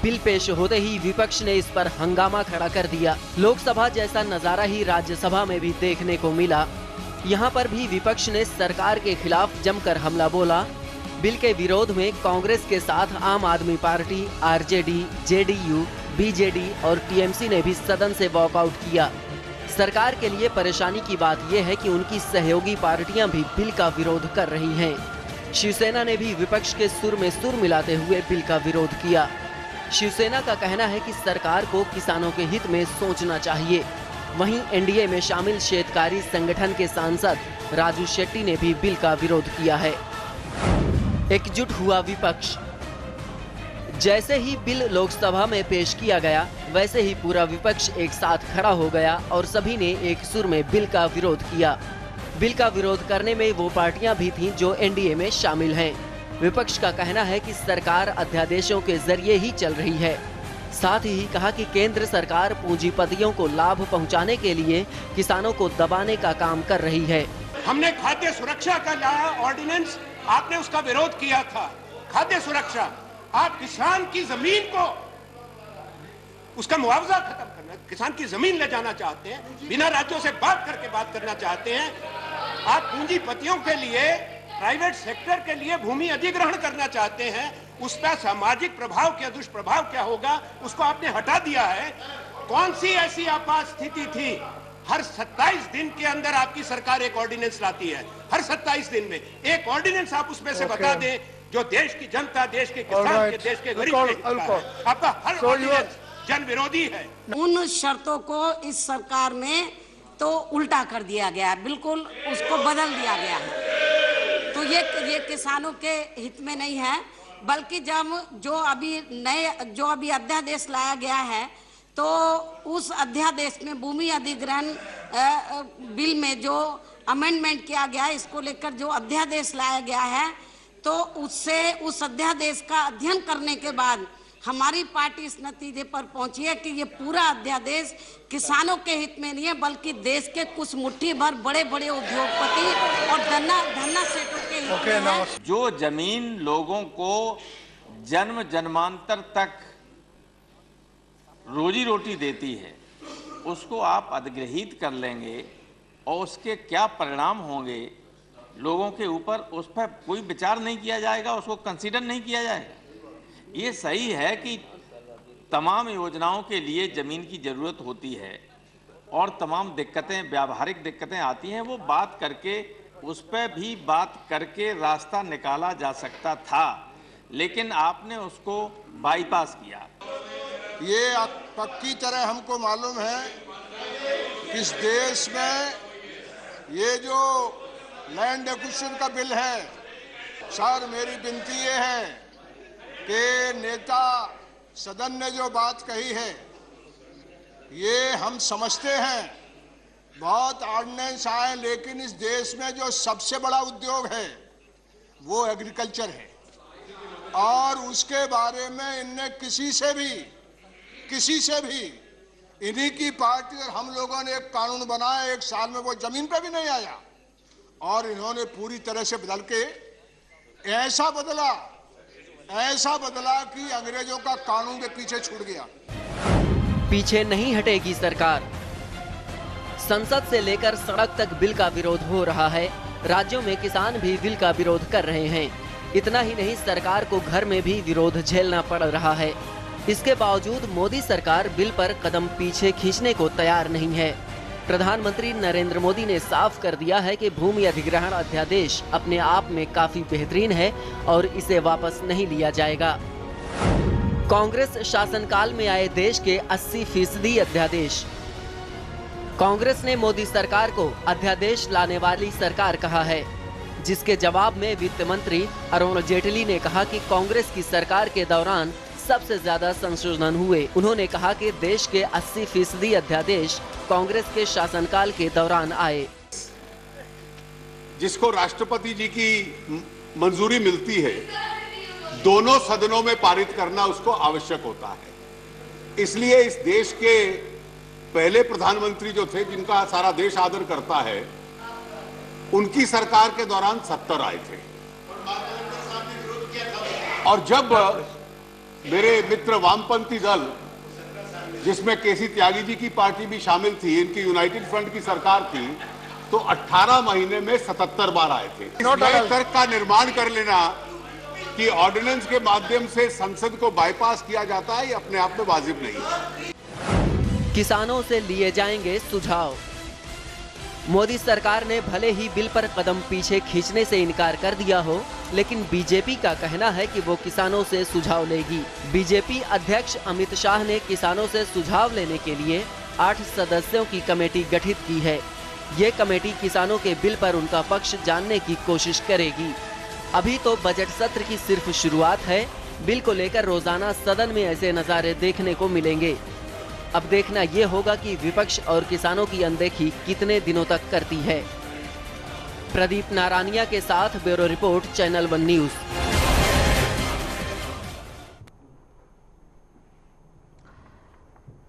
बिल पेश होते ही विपक्ष ने इस पर हंगामा खड़ा कर दिया। लोकसभा जैसा नजारा ही राज्यसभा में भी देखने को मिला। यहाँ पर भी विपक्ष ने सरकार के खिलाफ जमकर हमला बोला। बिल के विरोध में कांग्रेस के साथ आम आदमी पार्टी, आरजेडी, जेडीयू, बीजेडी और टीएमसी ने भी सदन से वॉकआउट किया। सरकार के लिए परेशानी की बात यह है कि उनकी सहयोगी पार्टियां भी बिल का विरोध कर रही हैं। शिवसेना ने भी विपक्ष के सुर में सुर मिलाते हुए बिल का विरोध किया। शिवसेना का कहना है कि सरकार को किसानों के हित में सोचना चाहिए। वहीं एनडीए में शामिल शेतकारी संगठन के सांसद राजू शेट्टी ने भी बिल का विरोध किया है। एकजुट हुआ विपक्ष। जैसे ही बिल लोकसभा में पेश किया गया, वैसे ही पूरा विपक्ष एक साथ खड़ा हो गया और सभी ने एक सुर में बिल का विरोध किया। बिल का विरोध करने में वो पार्टियां भी थीं जो एनडीए में शामिल हैं। विपक्ष का कहना है कि सरकार अध्यादेशों के जरिए ही चल रही है। साथ ही कहा कि केंद्र सरकार पूंजीपतियों को लाभ पहुंचाने के लिए किसानों को दबाने का काम कर रही है। हमने खाद्य सुरक्षा का लाया ऑर्डिनेंस, आपने उसका विरोध किया था। खाद्य सुरक्षा, आप किसान की जमीन को, उसका मुआवजा खत्म करना, किसान की जमीन ले जाना चाहते हैं, बिना राज्यों से बात करके बात करना चाहते हैं। आप पूंजीपतियों के लिए, प्राइवेट सेक्टर के लिए भूमि अधिग्रहण करना चाहते हैं। उसका सामाजिक प्रभाव क्या, दुष्प्रभाव क्या होगा, उसको आपने हटा दिया है। कौन सी ऐसी आपात स्थिति थी? हर 27 दिन के अंदर आपकी सरकार एक ऑर्डिनेंस लाती है। हर 27 दिन में एक ऑर्डिनेंस आप उसमें से बता दें जो देश की जनता, देश के किसान के, देश के गरीब के हित का है। आपका हर ऑर्डिनेंस जन विरोधी है। उन शर्तों को इस सरकार में तो उल्टा कर दिया गया, बिल्कुल उसको बदल दिया गया है। तो ये किसानों के हित में नहीं है, बल्कि जब जो अभी अध्यादेश लाया गया है, तो उस अध्यादेश में भूमि अधिग्रहण बिल में जो अमेंडमेंट किया गया है, इसको लेकर जो अध्यादेश लाया गया है, तो उससे उस अध्यादेश का अध्ययन करने के बाद हमारी पार्टी इस नतीजे पर पहुंची है कि ये पूरा अध्यादेश किसानों के हित में नहीं है, बल्कि देश के कुछ मुट्ठी भर बड़े बड़े उद्योगपति और धन्ना सेठों के हित में है। जो जमीन लोगों को जन्म जन्मांतर तक रोजी रोटी देती है, उसको आप अधिग्रहित कर लेंगे और उसके क्या परिणाम होंगे लोगों के ऊपर, उस पर कोई विचार नहीं किया जाएगा, उसको कंसीडर नहीं किया जाएगा। ये सही है कि तमाम योजनाओं के लिए ज़मीन की ज़रूरत होती है और तमाम दिक्कतें, व्यावहारिक दिक्कतें आती हैं, वो बात करके, उस पर भी बात करके रास्ता निकाला जा सकता था, लेकिन आपने उसको बाईपास किया। ये पक्की तरह हमको मालूम है कि इस देश में ये जो लैंड एक्विजिशन का बिल है, सर मेरी विनती ये है कि नेता सदन ने जो बात कही है, ये हम समझते हैं, बहुत ऑर्डिनेंस आए, लेकिन इस देश में जो सबसे बड़ा उद्योग है वो एग्रीकल्चर है, और उसके बारे में इनने किसी से भी इन्हीं की पार्टी और हम लोगों ने एक कानून बनाया, 1 साल में वो जमीन पे भी नहीं आया, और इन्होंने पूरी तरह से बदल के ऐसा बदला कि अंग्रेजों का कानून के पीछे छूट गया। पीछे नहीं हटेगी सरकार। संसद से लेकर सड़क तक बिल का विरोध हो रहा है। राज्यों में किसान भी बिल का विरोध कर रहे हैं। इतना ही नहीं, सरकार को घर में भी विरोध झेलना पड़ रहा है। इसके बावजूद मोदी सरकार बिल पर कदम पीछे खींचने को तैयार नहीं है। प्रधानमंत्री नरेंद्र मोदी ने साफ कर दिया है कि भूमि अधिग्रहण अध्यादेश अपने आप में काफी बेहतरीन है और इसे वापस नहीं लिया जाएगा। कांग्रेस शासनकाल में आए देश के 80% अध्यादेश। कांग्रेस ने मोदी सरकार को अध्यादेश लाने वाली सरकार कहा है, जिसके जवाब में वित्त मंत्री अरुण जेटली ने कहा कि कांग्रेस की सरकार के दौरान सबसे ज्यादा संशोधन हुए। उन्होंने कहा कि देश के 80% अध्यादेश कांग्रेस के शासनकाल के दौरान आए। जिसको राष्ट्रपति जी की मंजूरी मिलती है, दोनों सदनों में पारित करना उसको आवश्यक होता है। इसलिए इस देश के पहले प्रधानमंत्री जो थे, जिनका सारा देश आदर करता है, उनकी सरकार के दौरान 70 आए थे। और जब मेरे मित्र वामपंथी दल, जिसमें केसी त्यागी जी की पार्टी भी शामिल थी, इनकी यूनाइटेड फ्रंट की सरकार थी, तो 18 महीने में 77 बार आए थे। नए तर्क का निर्माण कर लेना कि ऑर्डिनेंस के माध्यम से संसद को बाईपास किया जाता है, ये अपने आप में वाजिब नहीं है। किसानों से लिए जाएंगे सुझाव। मोदी सरकार ने भले ही बिल पर कदम पीछे खींचने से इनकार कर दिया हो, लेकिन बीजेपी का कहना है कि वो किसानों से सुझाव लेगी। बीजेपी अध्यक्ष अमित शाह ने किसानों से सुझाव लेने के लिए 8 सदस्यों की कमेटी गठित की है। ये कमेटी किसानों के बिल पर उनका पक्ष जानने की कोशिश करेगी। अभी तो बजट सत्र की सिर्फ शुरुआत है। बिल को लेकर रोजाना सदन में ऐसे नज़ारे देखने को मिलेंगे। अब देखना ये होगा कि विपक्ष और किसानों की अनदेखी कितने दिनों तक करती है। प्रदीप नारानिया के साथ ब्यूरो रिपोर्ट, चैनल 1 न्यूज।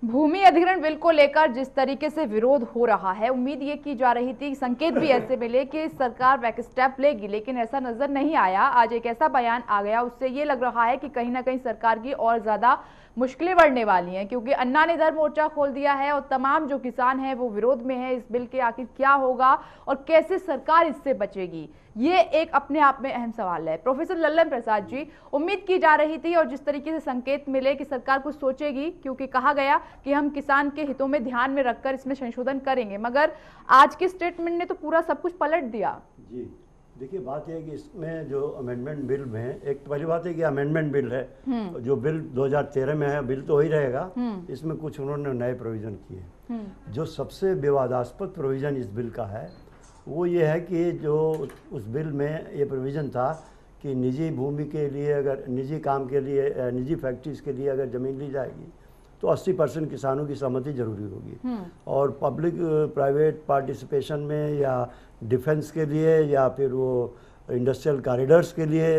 भूमि अधिग्रहण बिल को लेकर जिस तरीके से विरोध हो रहा है, उम्मीद ये की जा रही थी, संकेत भी ऐसे मिले कि सरकार बैक स्टेप लेगी, लेकिन ऐसा नजर नहीं आया। आज एक ऐसा बयान आ गया, उससे ये लग रहा है कि कहीं ना कहीं सरकार की और ज्यादा मुश्किलें बढ़ने वाली हैं, क्योंकि अन्ना ने इधर मोर्चा खोल दिया है और तमाम जो किसान हैं वो विरोध में है इस बिल के। आखिर क्या होगा और कैसे सरकार इससे बचेगी, ये एक अपने आप में अहम सवाल है। प्रोफेसर लल्लन प्रसाद जी, उम्मीद की जा रही थी और जिस तरीके से संकेत मिले कि सरकार कुछ सोचेगी, क्योंकि कहा गया कि हम किसान के हितों में ध्यान में रखकर इसमें संशोधन करेंगे, मगर आज के स्टेटमेंट ने तो पूरा सब कुछ पलट दिया। जी देखिए, बात यह है कि इसमें जो अमेंडमेंट बिल में, एक तो पहली बात है कि अमेंडमेंट बिल है, जो बिल 2013 में है, बिल तो वही रहेगा, इसमें कुछ उन्होंने नए प्रोविजन किए। जो सबसे विवादास्पद प्रोविजन इस बिल का है वो ये है कि जो उस बिल में ये प्रोविज़न था कि निजी भूमि के लिए, अगर निजी काम के लिए, निजी फैक्ट्रीज के लिए अगर ज़मीन ली जाएगी तो 80% किसानों की सहमति जरूरी होगी। और पब्लिक प्राइवेट पार्टिसिपेशन में, या डिफेंस के लिए, या फिर वो इंडस्ट्रियल कॉरिडोर्स के लिए,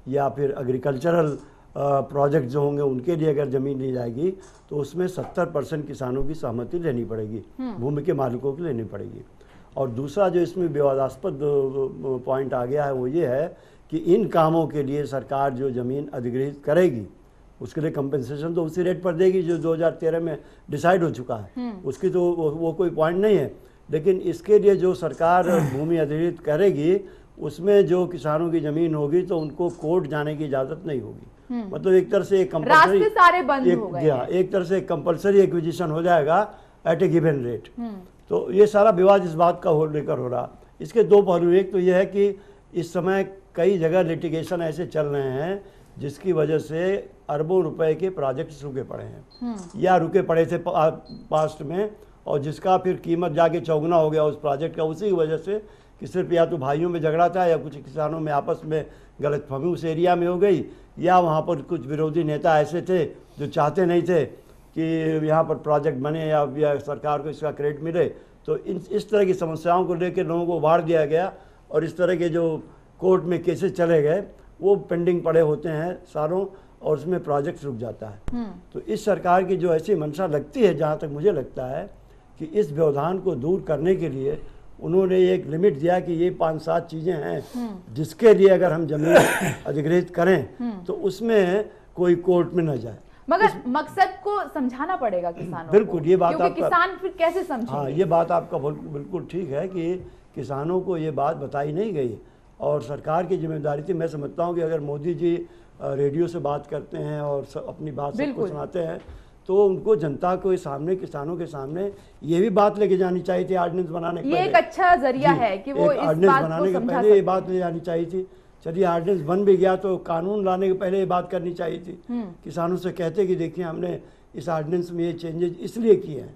या फिर एग्रीकल्चरल प्रोजेक्ट जो होंगे उनके लिए अगर ज़मीन ली जाएगी तो उसमें 70% किसानों की सहमति लेनी पड़ेगी, भूमि के मालिकों की लेनी पड़ेगी। और दूसरा जो इसमें विवादास्पद पॉइंट आ गया है वो ये है कि इन कामों के लिए सरकार जो ज़मीन अधिग्रहित करेगी उसके लिए कंपनसेशन तो उसी रेट पर देगी जो 2013 में डिसाइड हो चुका है, उसकी तो वो कोई पॉइंट नहीं है। लेकिन इसके लिए जो सरकार भूमि अधिग्रहित करेगी उसमें जो किसानों की ज़मीन होगी तो उनको कोर्ट जाने की इजाज़त नहीं होगी। मतलब एक तरह से रास्ते सारे बंद हो गए। एक तरह से कंपल्सरी एक्विजिशन हो जाएगा एट ए गिवन रेट। तो ये सारा विवाद इस बात का लेकर हो रहा। इसके दो पहलू, एक तो ये है कि इस समय कई जगह लिटिगेशन ऐसे चल रहे हैं जिसकी वजह से अरबों रुपए के प्रोजेक्ट्स रुके पड़े हैं या रुके पड़े थे पास्ट में, और जिसका फिर कीमत जाके चौगुना हो गया उस प्रोजेक्ट का, उसी की वजह से कि सिर्फ या तो भाइयों में झगड़ा था या कुछ किसानों में आपस में गलतफहमी उस एरिया में हो गई, या वहाँ पर कुछ विरोधी नेता ऐसे थे जो चाहते नहीं थे कि यहाँ पर प्रोजेक्ट बने या सरकार को इसका क्रेडिट मिले। तो इस तरह की समस्याओं को लेकर लोगों को उभार दिया गया और इस तरह के जो कोर्ट में केसेस चले गए वो पेंडिंग पड़े होते हैं सालों, और उसमें प्रोजेक्ट रुक जाता है। तो इस सरकार की जो ऐसी मंशा लगती है, जहाँ तक मुझे लगता है कि इस व्यवधान को दूर करने के लिए उन्होंने एक लिमिट दिया कि ये 5-7 चीज़ें हैं जिसके लिए अगर हम जमीन अधिग्रहित करें तो उसमें कोई कोर्ट में न जाए। मगर मकसद को समझाना पड़ेगा किसानों बिल्कुल, ये बात क्योंकि किसान फिर कैसे समझेंगे। हाँ, ये बात आपका बिल्कुल ठीक है कि किसानों को ये बात बताई नहीं गई और सरकार की जिम्मेदारी थी। मैं समझता हूँ कि अगर मोदी जी रेडियो से बात करते हैं और अपनी बात सबको सुनाते हैं तो उनको जनता के सामने, किसानों के सामने ये भी बात लेके जानी चाहिए थी ऑर्डिनेंस बनाने के पहले। ये एक अच्छा जरिया है कि वो इस बात बनाने के पहले ये बात ले जानी चाहिए थी। चलिए ऑर्डिनेंस बन भी गया तो कानून लाने के पहले ये बात करनी चाहिए थी। किसानों से कहते कि देखिए हमने इस ऑर्डिनेंस में ये चेंजेस इसलिए किए हैं,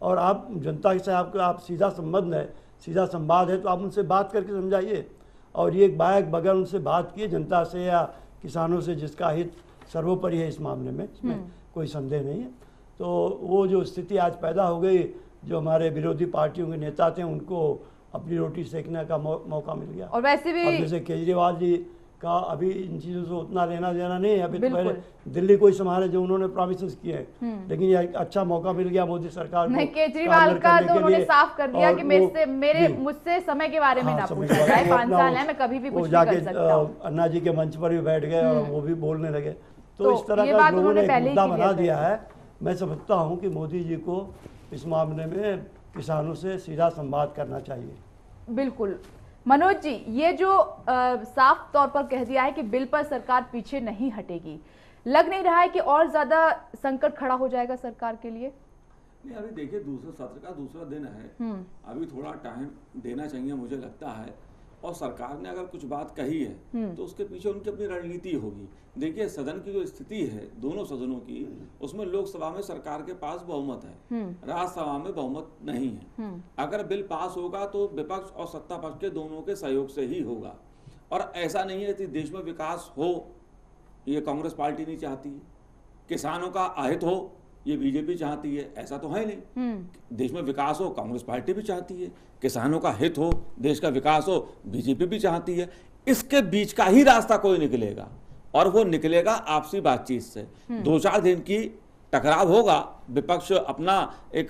और आप जनता से आप सीधा संबंध है, सीधा संवाद है, तो आप उनसे बात करके समझाइए। और ये बायक बगैर उनसे बात किए जनता से या किसानों से, जिसका हित सर्वोपरि है इस मामले में, इसमें कोई संदेह नहीं है। तो वो जो स्थिति आज पैदा हो गई, जो हमारे विरोधी पार्टियों के नेता थे उनको अपनी रोटी सेकने का मौका मिल गया। और वैसे भी अब जैसे केजरीवाल जी का अभी इन चीज़ों से उतना लेना देना नहीं है, अभी तो पहले दिल्ली को ही संभाले जो उन्होंने प्रॉमिसेस किए हैं, लेकिन ये अच्छा मौका मिल गया मोदी सरकार को। नहीं, केजरीवाल का तो उन्होंने साफ कर दिया कि मुझसे समय के बारे में ना पूछा जाए, 5 साल है, मैं कभी भी कुछ नहीं कर सकता हूं। अन्ना जी के मंच पर भी बैठ गए और वो भी बोलने लगे, तो इस तरह का लोगों ने मुद्दा बना दिया है। मैं समझता हूँ कि मोदी जी को इस मामले में किसानों से सीधा संवाद करना चाहिए। बिल्कुल। मनोज जी, ये जो साफ तौर पर कह दिया है कि बिल पर सरकार पीछे नहीं हटेगी, लग नहीं रहा है कि और ज्यादा संकट खड़ा हो जाएगा सरकार के लिए? नहीं, अभी देखिए दूसरे सत्र का दूसरा दिन है, अभी थोड़ा टाइम देना चाहिए मुझे लगता है। और सरकार ने अगर कुछ बात कही है तो उसके पीछे उनकी अपनी रणनीति होगी। देखिए सदन की जो स्थिति है दोनों सदनों की, उसमें लोकसभा में सरकार के पास बहुमत है, राज्यसभा में बहुमत नहीं है। अगर बिल पास होगा तो विपक्ष और सत्ता पक्ष के दोनों के सहयोग से ही होगा। और ऐसा नहीं है कि देश में विकास हो ये कांग्रेस पार्टी नहीं चाहती, किसानों का अहित हो ये बीजेपी चाहती है, ऐसा तो है नहीं। देश में विकास हो कांग्रेस पार्टी भी चाहती है, किसानों का हित हो, देश का विकास हो बीजेपी भी चाहती है। इसके बीच का ही रास्ता कोई निकलेगा और वो निकलेगा आपसी बातचीत से। 2-4 दिन की टकराव होगा, विपक्ष अपना एक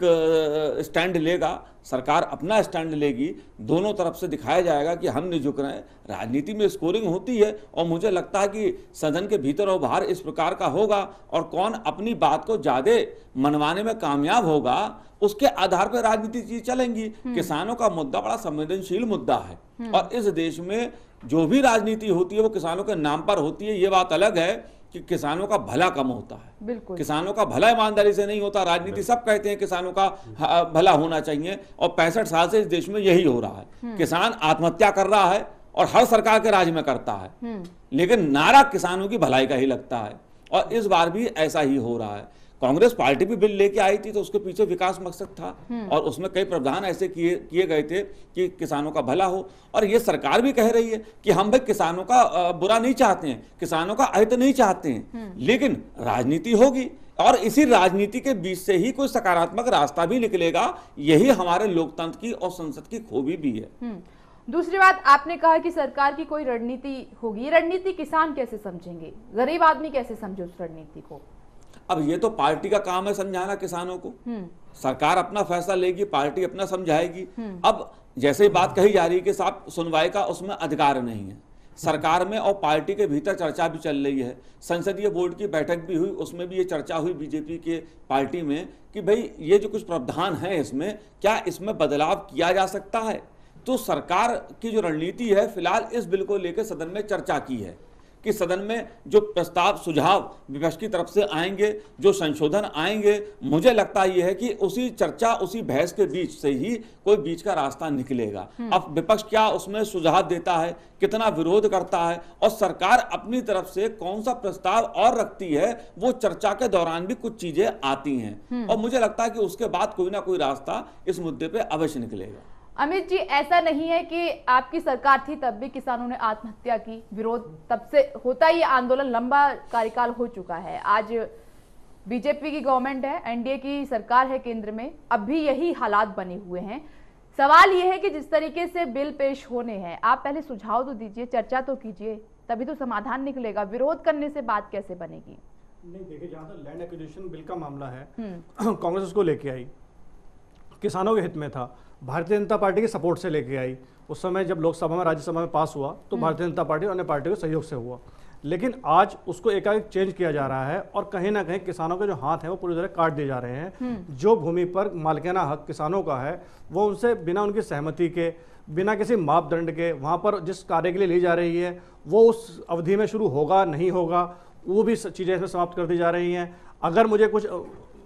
स्टैंड लेगा, सरकार अपना स्टैंड लेगी, दोनों तरफ से दिखाया जाएगा कि हम नहीं झुक रहे हैं। राजनीति में स्कोरिंग होती है और मुझे लगता है कि सदन के भीतर और बाहर इस प्रकार का होगा और कौन अपनी बात को ज्यादा मनवाने में कामयाब होगा उसके आधार पर राजनीति चीज चलेंगी। किसानों का मुद्दा बड़ा संवेदनशील मुद्दा है और इस देश में जो भी राजनीति होती है वो किसानों के नाम पर होती है। ये बात अलग है कि किसानों का भला कम होता है, बिल्कुल किसानों का भला ईमानदारी से नहीं होता। राजनीति सब कहते हैं किसानों का भला होना चाहिए और 65 साल से इस देश में यही हो रहा है। किसान आत्महत्या कर रहा है और हर सरकार के राज में करता है, लेकिन नारा किसानों की भलाई का ही लगता है और इस बार भी ऐसा ही हो रहा है। कांग्रेस पार्टी भी बिल लेके आई थी तो उसके पीछे विकास मकसद था और उसमें कई प्रावधान ऐसे किए गए थे कि किसानों का भला हो। और ये सरकार भी कह रही है कि हम भाई किसानों का बुरा नहीं चाहते हैं, किसानों का अहित नहीं चाहते हैं, लेकिन राजनीति होगी और इसी राजनीति के बीच से ही कोई सकारात्मक रास्ता भी निकलेगा। यही हमारे लोकतंत्र की और संसद की खूबी भी है। दूसरी बात, आपने कहा कि सरकार की कोई रणनीति होगी, ये रणनीति किसान कैसे समझेंगे, गरीब आदमी कैसे समझे उस रणनीति को? अब ये तो पार्टी का काम है समझाना किसानों को। सरकार अपना फैसला लेगी, पार्टी अपना समझाएगी। अब जैसे ही बात कही जा रही है कि साहब सुनवाई का उसमें अधिकार नहीं है, सरकार में और पार्टी के भीतर चर्चा भी चल रही है। संसदीय बोर्ड की बैठक भी हुई, उसमें भी ये चर्चा हुई बीजेपी के पार्टी में कि भाई ये जो कुछ प्रावधान है इसमें क्या इसमें बदलाव किया जा सकता है। तो सरकार की जो रणनीति है फिलहाल इस बिल को लेकर सदन में चर्चा की है कि सदन में जो प्रस्ताव सुझाव विपक्ष की तरफ से आएंगे, जो संशोधन आएंगे, मुझे लगता यह है कि उसी चर्चा उसी बहस के बीच से ही कोई बीच का रास्ता निकलेगा। अब विपक्ष क्या उसमें सुझाव देता है, कितना विरोध करता है और सरकार अपनी तरफ से कौन सा प्रस्ताव और रखती है, वो चर्चा के दौरान भी कुछ चीजें आती हैं और मुझे लगता है कि उसके बाद कोई ना कोई रास्ता इस मुद्दे पे अवश्य निकलेगा। अमित जी, ऐसा नहीं है कि आपकी सरकार थी तब भी किसानों ने आत्महत्या की, विरोध तब से होता ही, आंदोलन लंबा कार्यकाल हो चुका है। आज बीजेपी की गवर्नमेंट है, एनडीए की सरकार है केंद्र में, अब भी यही हालात बने हुए हैं। सवाल यह है कि जिस तरीके से बिल पेश होने हैं, आप पहले सुझाव तो दीजिए, चर्चा तो कीजिए, तभी तो समाधान निकलेगा। विरोध करने से बात कैसे बनेगी? नहीं, देखिए जहां तक लैंड एक्विजिशन बिल का मामला है, कांग्रेस उसको लेके आई, किसानों के हित में था, भारतीय जनता पार्टी के सपोर्ट से लेके आई। उस समय जब लोकसभा में राज्यसभा में पास हुआ तो भारतीय जनता पार्टी और अन्य पार्टियों के सहयोग से हुआ, लेकिन आज उसको एकाएक चेंज किया जा रहा है और कहीं ना कहीं किसानों के जो हाथ हैं वो पूरी तरह काट दिए जा रहे हैं। जो भूमि पर मालिकाना हक किसानों का है वो उनसे बिना उनकी सहमति के, बिना किसी मापदंड के वहाँ पर जिस कार्य के लिए ली जा रही है वो उस अवधि में शुरू होगा नहीं होगा, वो भी चीज़ें इसमें समाप्त कर दी जा रही हैं। अगर मुझे कुछ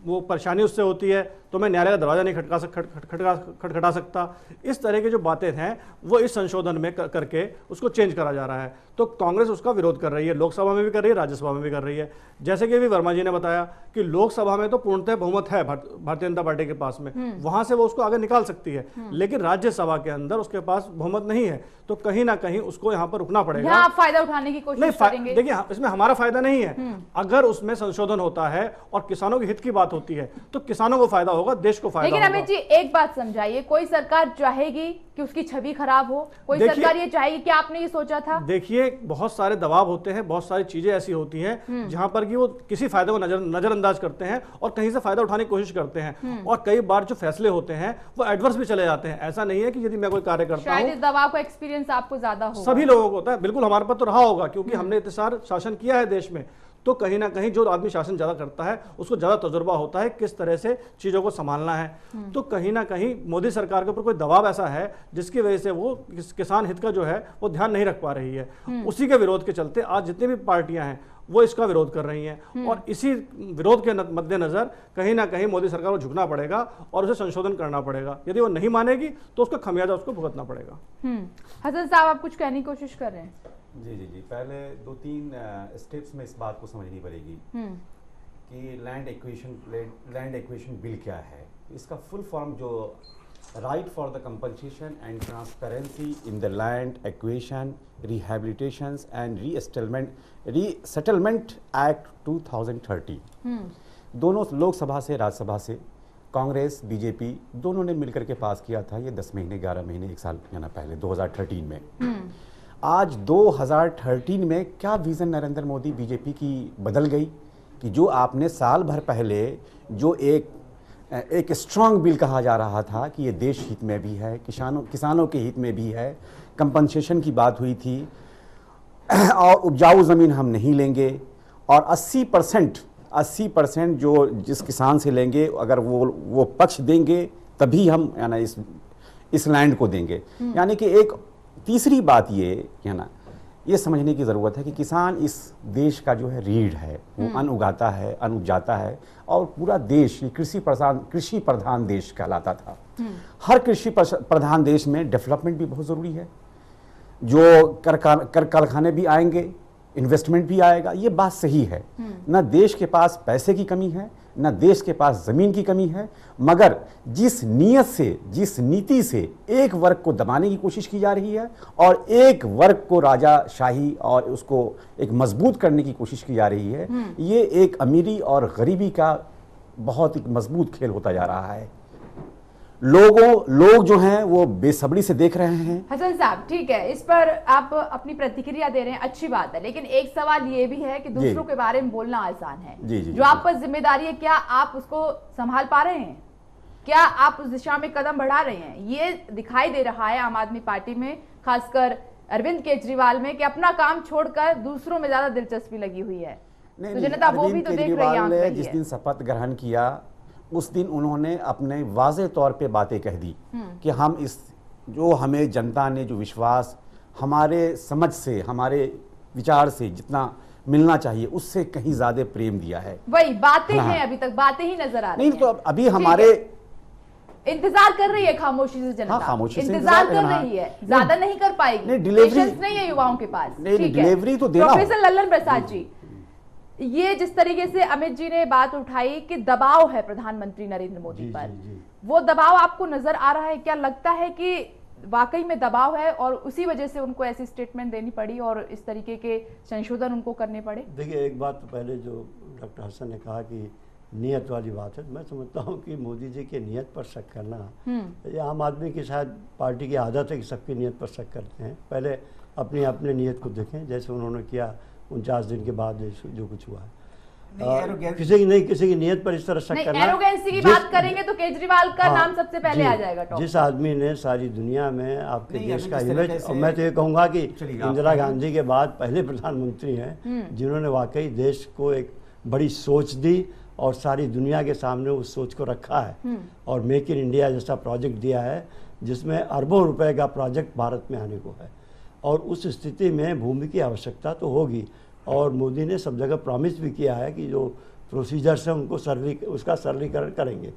वो परेशानी उससे होती है तो मैं न्यायालय का दरवाजा नहीं खटखटा सकता। इस तरह की जो बातें हैं वो इस संशोधन में करके उसको चेंज करा जा रहा है। तो कांग्रेस उसका विरोध कर रही है, लोकसभा में भी कर रही है, राज्यसभा में भी कर रही है। जैसे कि अभी वर्मा जी ने बताया कि लोकसभा में तो पूर्णतः बहुमत है भारतीय जनता पार्टी के पास में, वहां से वो उसको आगे निकाल सकती है, लेकिन राज्यसभा के अंदर उसके पास बहुमत नहीं है, तो कहीं ना कहीं उसको यहाँ पर रुकना पड़ेगा। यहाँ आप फायदा उठाने की कोशिश करेंगे? देखिए इसमें हमारा फायदा नहीं है। अगर उसमें संशोधन होता है और किसानों के हित की बात होती है तो किसानों को फायदा होगा, देश को फायदा लेकिन होगा। अमित जी एक बात समझाइए, कोई सरकार चाहेगी कि उसकी छवि खराब हो? कोई सरकार ये चाहेगी कि आपने ये सोचा था? देखिए बहुत सारे दबाव होते हैं, बहुत सारी चीजें ऐसी होती हैं जहां पर कि वो किसी फायदे को नजरअंदाज करते हैं और कहीं से फायदा उठाने की कोशिश करते हैं, और कई बार जो फैसले होते हैं वो एडवर्स भी चले जाते हैं। ऐसा नहीं है कि यदि मैं कोई कार्य करता शायद हूं, इस दबाव का एक्सपीरियंस आपको ज्यादा होगा। सभी लोगों को होता है, बिल्कुल हमारे पास तो रहा होगा, क्योंकि हमने इतने सारे शासन किया है देश में। तो कहीं ना कहीं जो आदमी शासन ज्यादा करता है उसको ज्यादा तजुर्बा होता है किस तरह से चीजों को संभालना है। तो कहीं ना कहीं मोदी सरकार के ऊपर कोई दबाव ऐसा है जिसकी वजह से वो किसान हित का जो है वो ध्यान नहीं रख पा रही है। उसी के विरोध के चलते आज जितनी भी पार्टियां हैं वो इसका विरोध कर रही हैं, और इसी विरोध के मद्देनजर कहीं ना कहीं मोदी सरकार को झुकना पड़ेगा और उसे संशोधन करना पड़ेगा। यदि वो नहीं मानेगी तो उसका खमियाजा उसको भुगतना पड़ेगा। हसन साहब आप कुछ कहने की कोशिश कर रहे हैं? जी, पहले 2-3 स्टेप्स में इस बात को समझनी पड़ेगी कि लैंड एक्विजिशन बिल क्या है। इसका फुल फॉर्म जो right for the compensation and transparency in the land acquisition rehabilitations and resettlement act 2030, दोनों लोकसभा से राज्यसभा से कांग्रेस बीजेपी दोनों ने मिलकर के पास किया था। ये 10 महीने 11 महीने 1 साल या ना पहले 2013 में। आज 2013 में क्या विजन नरेंद्र मोदी बीजेपी की बदल गई कि जो आपने साल भर पहले जो एक स्ट्रांग बिल कहा जा रहा था कि ये देश हित में भी है, किसानों के हित में भी है, कंपनसेशन की बात हुई थी, और उपजाऊ ज़मीन हम नहीं लेंगे, और 80% जो जिस किसान से लेंगे अगर वो पक्ष देंगे तभी हम यानी इस लैंड को देंगे। यानी कि एक तीसरी बात ये है ना, ये समझने की ज़रूरत है कि किसान इस देश का जो है रीढ़ है, वो अन्न उगाता है, अन्न उपजाता है, और पूरा देश कृषि प्रधान देश कहलाता था। हर कृषि प्रधान देश में डेवलपमेंट भी बहुत ज़रूरी है। जो कर कारखाने भी आएंगे, इन्वेस्टमेंट भी आएगा, ये बात सही है। न देश के पास पैसे की कमी है, न देश के पास ज़मीन की कमी है, मगर जिस नीयत से, जिस नीति से एक वर्ग को दबाने की कोशिश की जा रही है और एक वर्ग को राजाशाही और उसको एक मजबूत करने की कोशिश की जा रही है, ये एक अमीरी और गरीबी का बहुत एक मजबूत खेल होता जा रहा है। लोग जो हैं वो बेसब्री से देख रहे हैं। हसन साहब ठीक है, इस पर आप अपनी प्रतिक्रिया दे रहे हैं, अच्छी बात है, लेकिन एक सवाल ये भी है कि दूसरों के बारे में बोलना आसान है। जो आप पर जिम्मेदारी है, क्या आप उसको संभाल पा रहे हैं? क्या आप उस दिशा में कदम बढ़ा रहे हैं? ये दिखाई दे रहा है आम आदमी पार्टी में, खासकर अरविंद केजरीवाल में, कि अपना काम छोड़कर दूसरों में ज्यादा दिलचस्पी लगी हुई है। तो जनता वो भी तो देख रही है। जिस दिन शपथ ग्रहण किया उस दिन उन्होंने अपने वाज़े तौर पे बातें कह दी कि हम जो हमें जनता ने जो विश्वास हमारे समझ से, हमारे विचार से जितना मिलना चाहिए उससे कहीं ज्यादा प्रेम दिया है। वही बातें हैं, अभी तक बातें ही नजर आ रही हैं। नहीं तो अभी हमारे इंतजार कर रही है खामोशी से जनता। खामोशी से इंतजार कर रही है, ज्यादा नहीं कर पाएगी। पेशेंस नहीं है युवाओं के पास। डिलीवरी तो देना। प्रोफेसर लल्लन प्रसाद जी, ये जिस तरीके से अमित जी ने बात उठाई कि दबाव है प्रधानमंत्री नरेंद्र मोदी पर, वो दबाव आपको नजर आ रहा है? क्या लगता है कि वाकई में दबाव है और उसी वजह से उनको ऐसी स्टेटमेंट देनी पड़ी और इस तरीके के संशोधन उनको करने पड़े? देखिए, एक बात तो पहले जो डॉक्टर हसन ने कहा कि नियत वाली बात है, मैं समझता हूँ कि मोदी जी की नियत पर शक करना ये आम आदमी की शायद पार्टी की आदत है कि सबकी नियत पर शक करते हैं। पहले अपने नियत को देखें, जैसे उन्होंने किया 49 दिन के बाद जो कुछ हुआ है। किसी की नियत पर इस तरह शक करना। एरोगेंसी की बात करेंगे तो केजरीवाल का नाम सबसे पहले आ जाएगा। जिस आदमी ने सारी दुनिया में आपके देश का इमेज, और मैं तो ये कहूँगा कि इंदिरा गांधी के बाद पहले प्रधानमंत्री हैं जिन्होंने वाकई देश को एक बड़ी सोच दी और सारी दुनिया के सामने उस सोच को रखा है, और मेक इन इंडिया जैसा प्रोजेक्ट दिया है जिसमें अरबों रुपए का प्रोजेक्ट भारत में आने को है। और उस स्थिति में भूमि की आवश्यकता तो होगी, और मोदी ने सब जगह प्रॉमिस भी किया है कि जो प्रोसीजर्स हैं उनको उसका सरलीकरण करेंगे।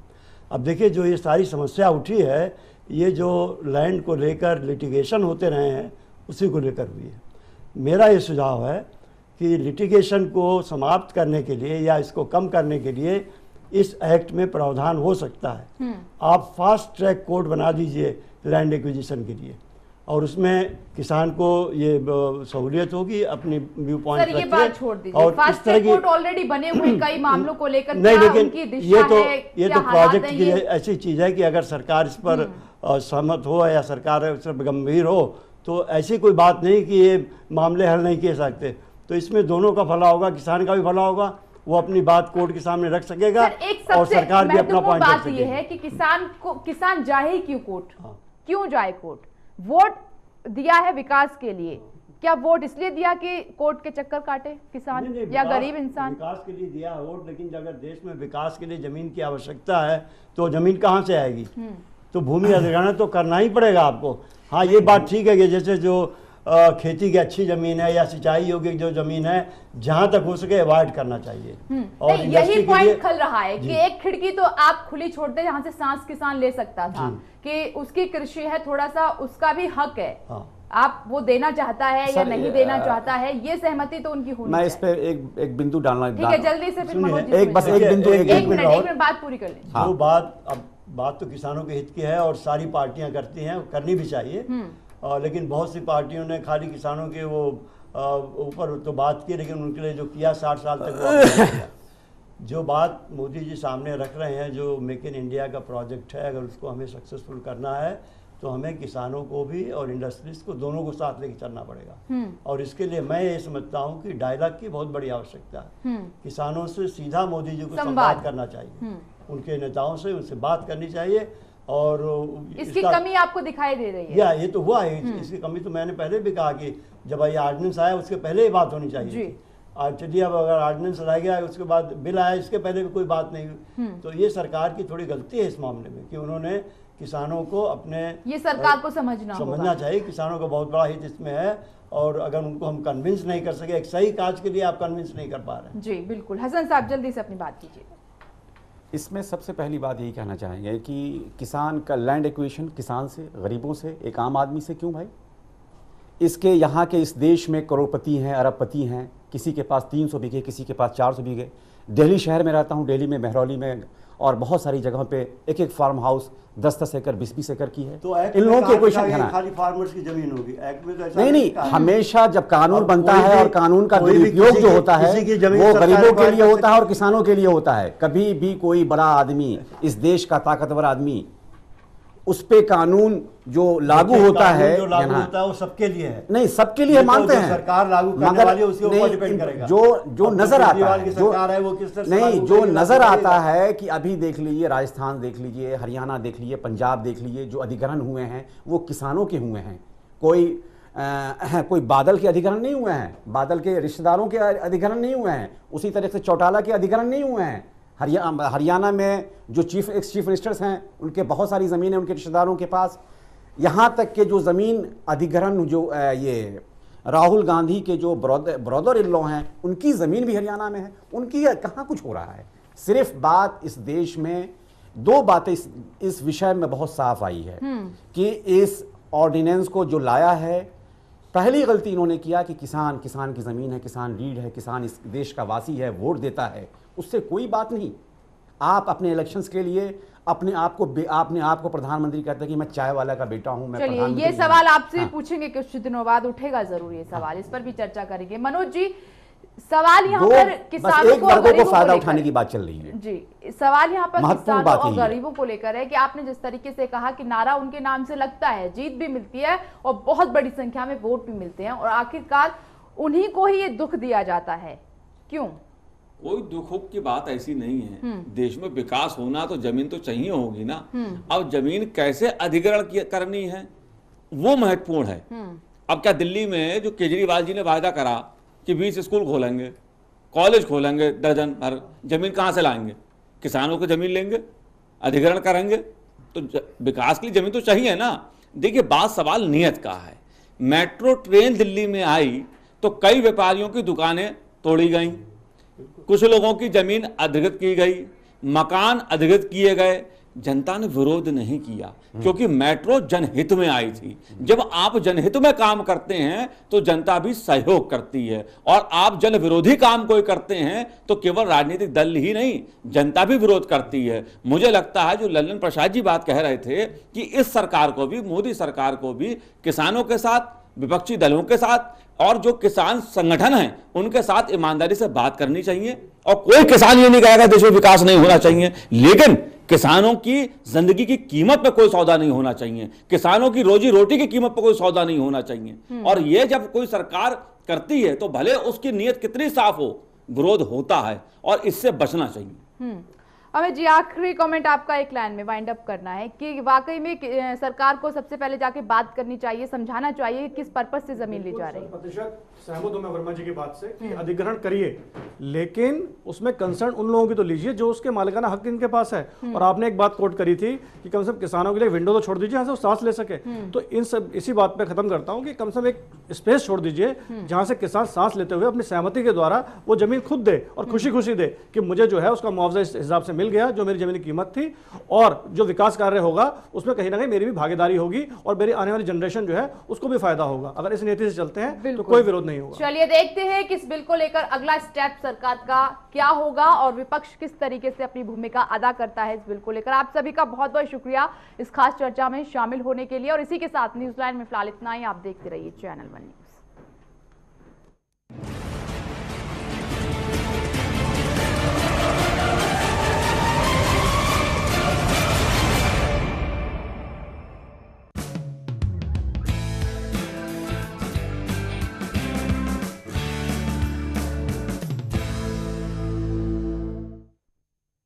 अब देखिए, जो ये सारी समस्या उठी है, ये जो लैंड को लेकर लिटिगेशन होते रहे हैं उसी को लेकर हुई है। मेरा ये सुझाव है कि लिटिगेशन को समाप्त करने के लिए या इसको कम करने के लिए इस एक्ट में प्रावधान हो सकता है। आप फास्ट ट्रैक कोर्ट बना दीजिए लैंड एक्विजिशन के लिए, और उसमें किसान को ये सहूलियत होगी अपनी व्यू पॉइंट सर, ये बात छोड़ दीजिए, और फास्ट इस तरह ट्रैक की कोर्ट ऑलरेडी बने हुए कई मामलों को लेकर नहीं, क्या लेकिन उनकी दिशा है, ये क्या तो हालात प्रोजेक्ट हैं की ये? ऐसी चीज़ है कि अगर सरकार इस पर सहमत हो या सरकार इस पर गंभीर हो तो ऐसी कोई बात नहीं कि ये मामले हल नहीं किए सकते। तो इसमें दोनों का भला होगा, किसान का भी भला होगा, वो अपनी बात कोर्ट के सामने रख सकेगा और सरकार भी अपना पॉइंट रख बात सकेगी। ये है कि किसान जाए ही क्यों कोर्ट, क्यों जाए कोर्ट? वोट दिया है विकास के लिए, क्या वोट इसलिए दिया कि कोर्ट के चक्कर काटे किसान या गरीब इंसान? विकास के लिए दिया है वोट, लेकिन अगर देश में विकास के लिए जमीन की आवश्यकता है तो जमीन कहाँ से आएगी? तो भूमि अधिग्रहण तो करना ही पड़ेगा आपको। हाँ, ये बात ठीक है कि जैसे जो खेती की अच्छी जमीन है या सिंचाई योग्य जो जमीन है, जहां तक हो सके अवॉइड करना चाहिए। और यही पॉइंट खल रहा है कि एक खिड़की तो आप खुली छोड़ते जहां से सांस किसान ले सकता था कि उसकी कृषि है, थोड़ा सा उसका भी हक है। आप वो देना चाहता है या नहीं देना चाहता है, ये सहमति तो उनकी होनी चाहिए। मैं इस पे एक बिंदु डालना, ठीक है, जल्दी से फिर मनोज जी एक बिंदु, एक मिनट बात पूरी कर लें। जो बात तो किसानों के हित की है और सारी पार्टियां करती हैं, करनी भी चाहिए। लेकिन बहुत सी पार्टियों ने खाली किसानों के वो ऊपर तो बात की, लेकिन उनके लिए जो किया 60 साल तक वो जो बात मोदी जी सामने रख रहे हैं, जो मेक इन इंडिया का प्रोजेक्ट है, अगर उसको हमें सक्सेसफुल करना है तो हमें किसानों को भी और इंडस्ट्रीज को दोनों को साथ लेके चलना पड़ेगा। और इसके लिए मैं ये समझता हूँ कि डायलॉग की बहुत बड़ी आवश्यकता है। किसानों से सीधा मोदी जी को संवाद करना चाहिए, उनके नेताओं से उनसे बात करनी चाहिए। और इसकी कमी आपको दिखाई दे रही है? या ये तो हुआ है, इसकी कमी तो मैंने पहले भी कहा कि जब ये ऑर्डिनेंस आया उसके पहले ही बात होनी चाहिए। चलिए, अब अगर ऑर्डिनेंस लाया गया उसके बाद बिल आया, इसके पहले भी कोई बात नहीं हुई, तो ये सरकार की थोड़ी गलती है इस मामले में कि उन्होंने किसानों को अपने, ये सरकार को समझना चाहिए। किसानों का बहुत बड़ा हित इसमें है और अगर उनको हम कन्विंस नहीं कर सके, एक सही काज के लिए आप कन्विंस नहीं कर पा रहे हैं। जी बिल्कुल। हसन साहब जल्दी से अपनी बात कीजिए। इसमें सबसे पहली बात यही कहना चाहेंगे कि किसान का लैंड एक्विजिशन किसान से, गरीबों से, एक आम आदमी से क्यों भाई? इसके यहाँ के इस देश में करोड़पति हैं, अरबपति हैं, किसी के पास 300 बीघे, किसी के पास 400 बीघे। दिल्ली शहर में रहता हूँ, दिल्ली में, महरौली में और बहुत सारी जगहों पे एक फार्म हाउस 10-10 एकड़ 20-20 एकड़ की है। तो इन लोगों की क्वेश्चन है ना, खाली फार्मर्स की जमीन होगी एक्ट में तो ऐसा नहीं, हमेशा जब कानून बनता है और कानून का दुरुपयोग जो होता है वो गरीबों के लिए होता है और किसानों के लिए होता है। कभी भी कोई बड़ा आदमी, इस देश का ताकतवर आदमी, उस पे कानून जो लागू होता है वो सबके लिए है। नहीं, सबके लिए मानते हैं, सरकार लागू करने वाली है, उसके ऊपर डिपेंड करेगा। जो नजर आता है, सरकार है वो किस तरह नहीं, जो नजर आता है कि अभी देख लीजिए, राजस्थान देख लीजिए, हरियाणा देख लीजिए, पंजाब देख लीजिए, जो अधिग्रहण हुए हैं वो किसानों के हुए हैं। कोई बादल के अधिग्रहण नहीं हुए हैं, बादल के रिश्तेदारों के अधिग्रहण नहीं हुए हैं, उसी तरह से चौटाला के अधिग्रहण नहीं हुए हैं। हरियाणा में जो एक्स चीफ मिनिस्टर्स हैं उनके बहुत सारी ज़मीन है उनके रिश्तेदारों के पास। यहाँ तक के जो ज़मीन अधिग्रहण जो ये राहुल गांधी के जो ब्रदर इन लॉ हैं उनकी ज़मीन भी हरियाणा में है, उनकी कहाँ कुछ हो रहा है। सिर्फ बात इस देश में दो बातें इस विषय में बहुत साफ आई है कि इस ऑर्डिनेंस को जो लाया है, पहली गलती इन्होंने किया कि किसान की ज़मीन है, किसान रीढ़ है, किसान इस देश का वासी है, वोट देता है, उससे कोई बात नहीं। आप अपने इलेक्शंस के लिए अपने आप को प्रधानमंत्री कहते हैं कि मैं चाय वाला का बेटा हूं, मैं प्रधानमंत्री। ये सवाल आपसे पूछेंगे कुछ दिनों बाद, उठेगा जरूर ये सवाल, इस पर भी चर्चा करेंगे। मनोज जी, सवाल यहाँ पर किसानों को और गरीबों को फायदा उठाने की बात चल रही है। जी, सवाल यहाँ पर किसानों और गरीबों को लेकर है कि आपने जिस तरीके से कहा कि नारा उनके नाम से लगता है, जीत भी मिलती है और बहुत बड़ी संख्या में वोट भी मिलते हैं और आखिरकार उन्हीं को ही ये दुख दिया जाता है, क्यों? कोई दुखों की बात ऐसी नहीं है। देश में विकास होना तो जमीन तो चाहिए होगी ना। अब जमीन कैसे अधिग्रहण करनी है वो महत्वपूर्ण है। अब क्या दिल्ली में जो केजरीवाल जी ने वायदा करा कि 20 स्कूल खोलेंगे, कॉलेज खोलेंगे, दर्जन भर, जमीन कहाँ से लाएंगे? किसानों को जमीन लेंगे, अधिग्रहण करेंगे, तो विकास के लिए जमीन तो चाहिए ना। देखिए, बात सवाल नियत का है। मेट्रो ट्रेन दिल्ली में आई तो कई व्यापारियों की दुकानें तोड़ी गई, कुछ लोगों की जमीन अधिग्रहित की गई, मकान अधिग्रहित किए गए, जनता ने विरोध नहीं किया, क्योंकि मेट्रो जनहित में आई थी। जब आप जनहित में काम करते हैं तो जनता भी सहयोग करती है, और आप जन विरोधी काम कोई करते हैं तो केवल राजनीतिक दल ही नहीं, जनता भी विरोध करती है। मुझे लगता है जो लल्लन प्रसाद जी बात कह रहे थे कि इस सरकार को भी, मोदी सरकार को भी किसानों के साथ, विपक्षी दलों के साथ और जो किसान संगठन हैं उनके साथ ईमानदारी से बात करनी चाहिए। और कोई किसान ये नहीं कहेगा देश में विकास नहीं होना चाहिए, लेकिन किसानों की जिंदगी की कीमत पर कोई सौदा नहीं होना चाहिए, किसानों की रोजी रोटी की कीमत पर कोई सौदा नहीं होना चाहिए। और ये जब कोई सरकार करती है तो भले उसकी नीयत कितनी साफ हो, विरोध होता है और इससे बचना चाहिए। अमित जी, आखिरी कमेंट आपका एक लाइन में वाइंड अप करना है कि वाकई में सरकार को सबसे पहले जाके बात करनी चाहिए, समझाना चाहिए किस पर्पस से जमीन ली जा रही है। प्रतिशत सहमत हूं मैं वर्मा जी की बात से कि अधिग्रहण करिए, लेकिन उसमें कंसर्न उन लोगों की तो लीजिए जो उसके मालिकाना हक इनके पास है। और आपने एक बात कोट करी थी कि कम से कम किसानों के लिए विंडो तो छोड़ दीजिए जहां से वो सांस ले सके। तो इन सब इसी बात पे खत्म करता हूं कि कम से कम एक स्पेस छोड़ दीजिए जहां से किसान सांस लेते हुए अपनी सहमति के द्वारा वो जमीन खुद दे और खुशी खुशी दे कि मुझे जो है उसका मुआवजा इस हिसाब से मिल गया जो मेरी जमीन की कीमत थी, और जो विकास कार्य होगा उसमें कहीं ना कहीं मेरी भी भागीदारी होगी और मेरी आने वाली जनरेशन जो है उसको भी फायदा होगा। अगर इस नीति से चलते हैं तो कोई विरोध नहीं होगा। चलिए देखते हैं कि इस बिल को लेकर अगला स्टेप सरकार का क्या होगा और विपक्ष किस तरीके से अपनी भूमिका अदा करता है इस बिल को लेकर। आप सभी का बहुत बहुत शुक्रिया इस खास चर्चा में शामिल होने के लिए, और इसी के साथ न्यूज़लैंड में फिलहाल इतना ही। आप देखते रहिए चैनल वन न्यूज़।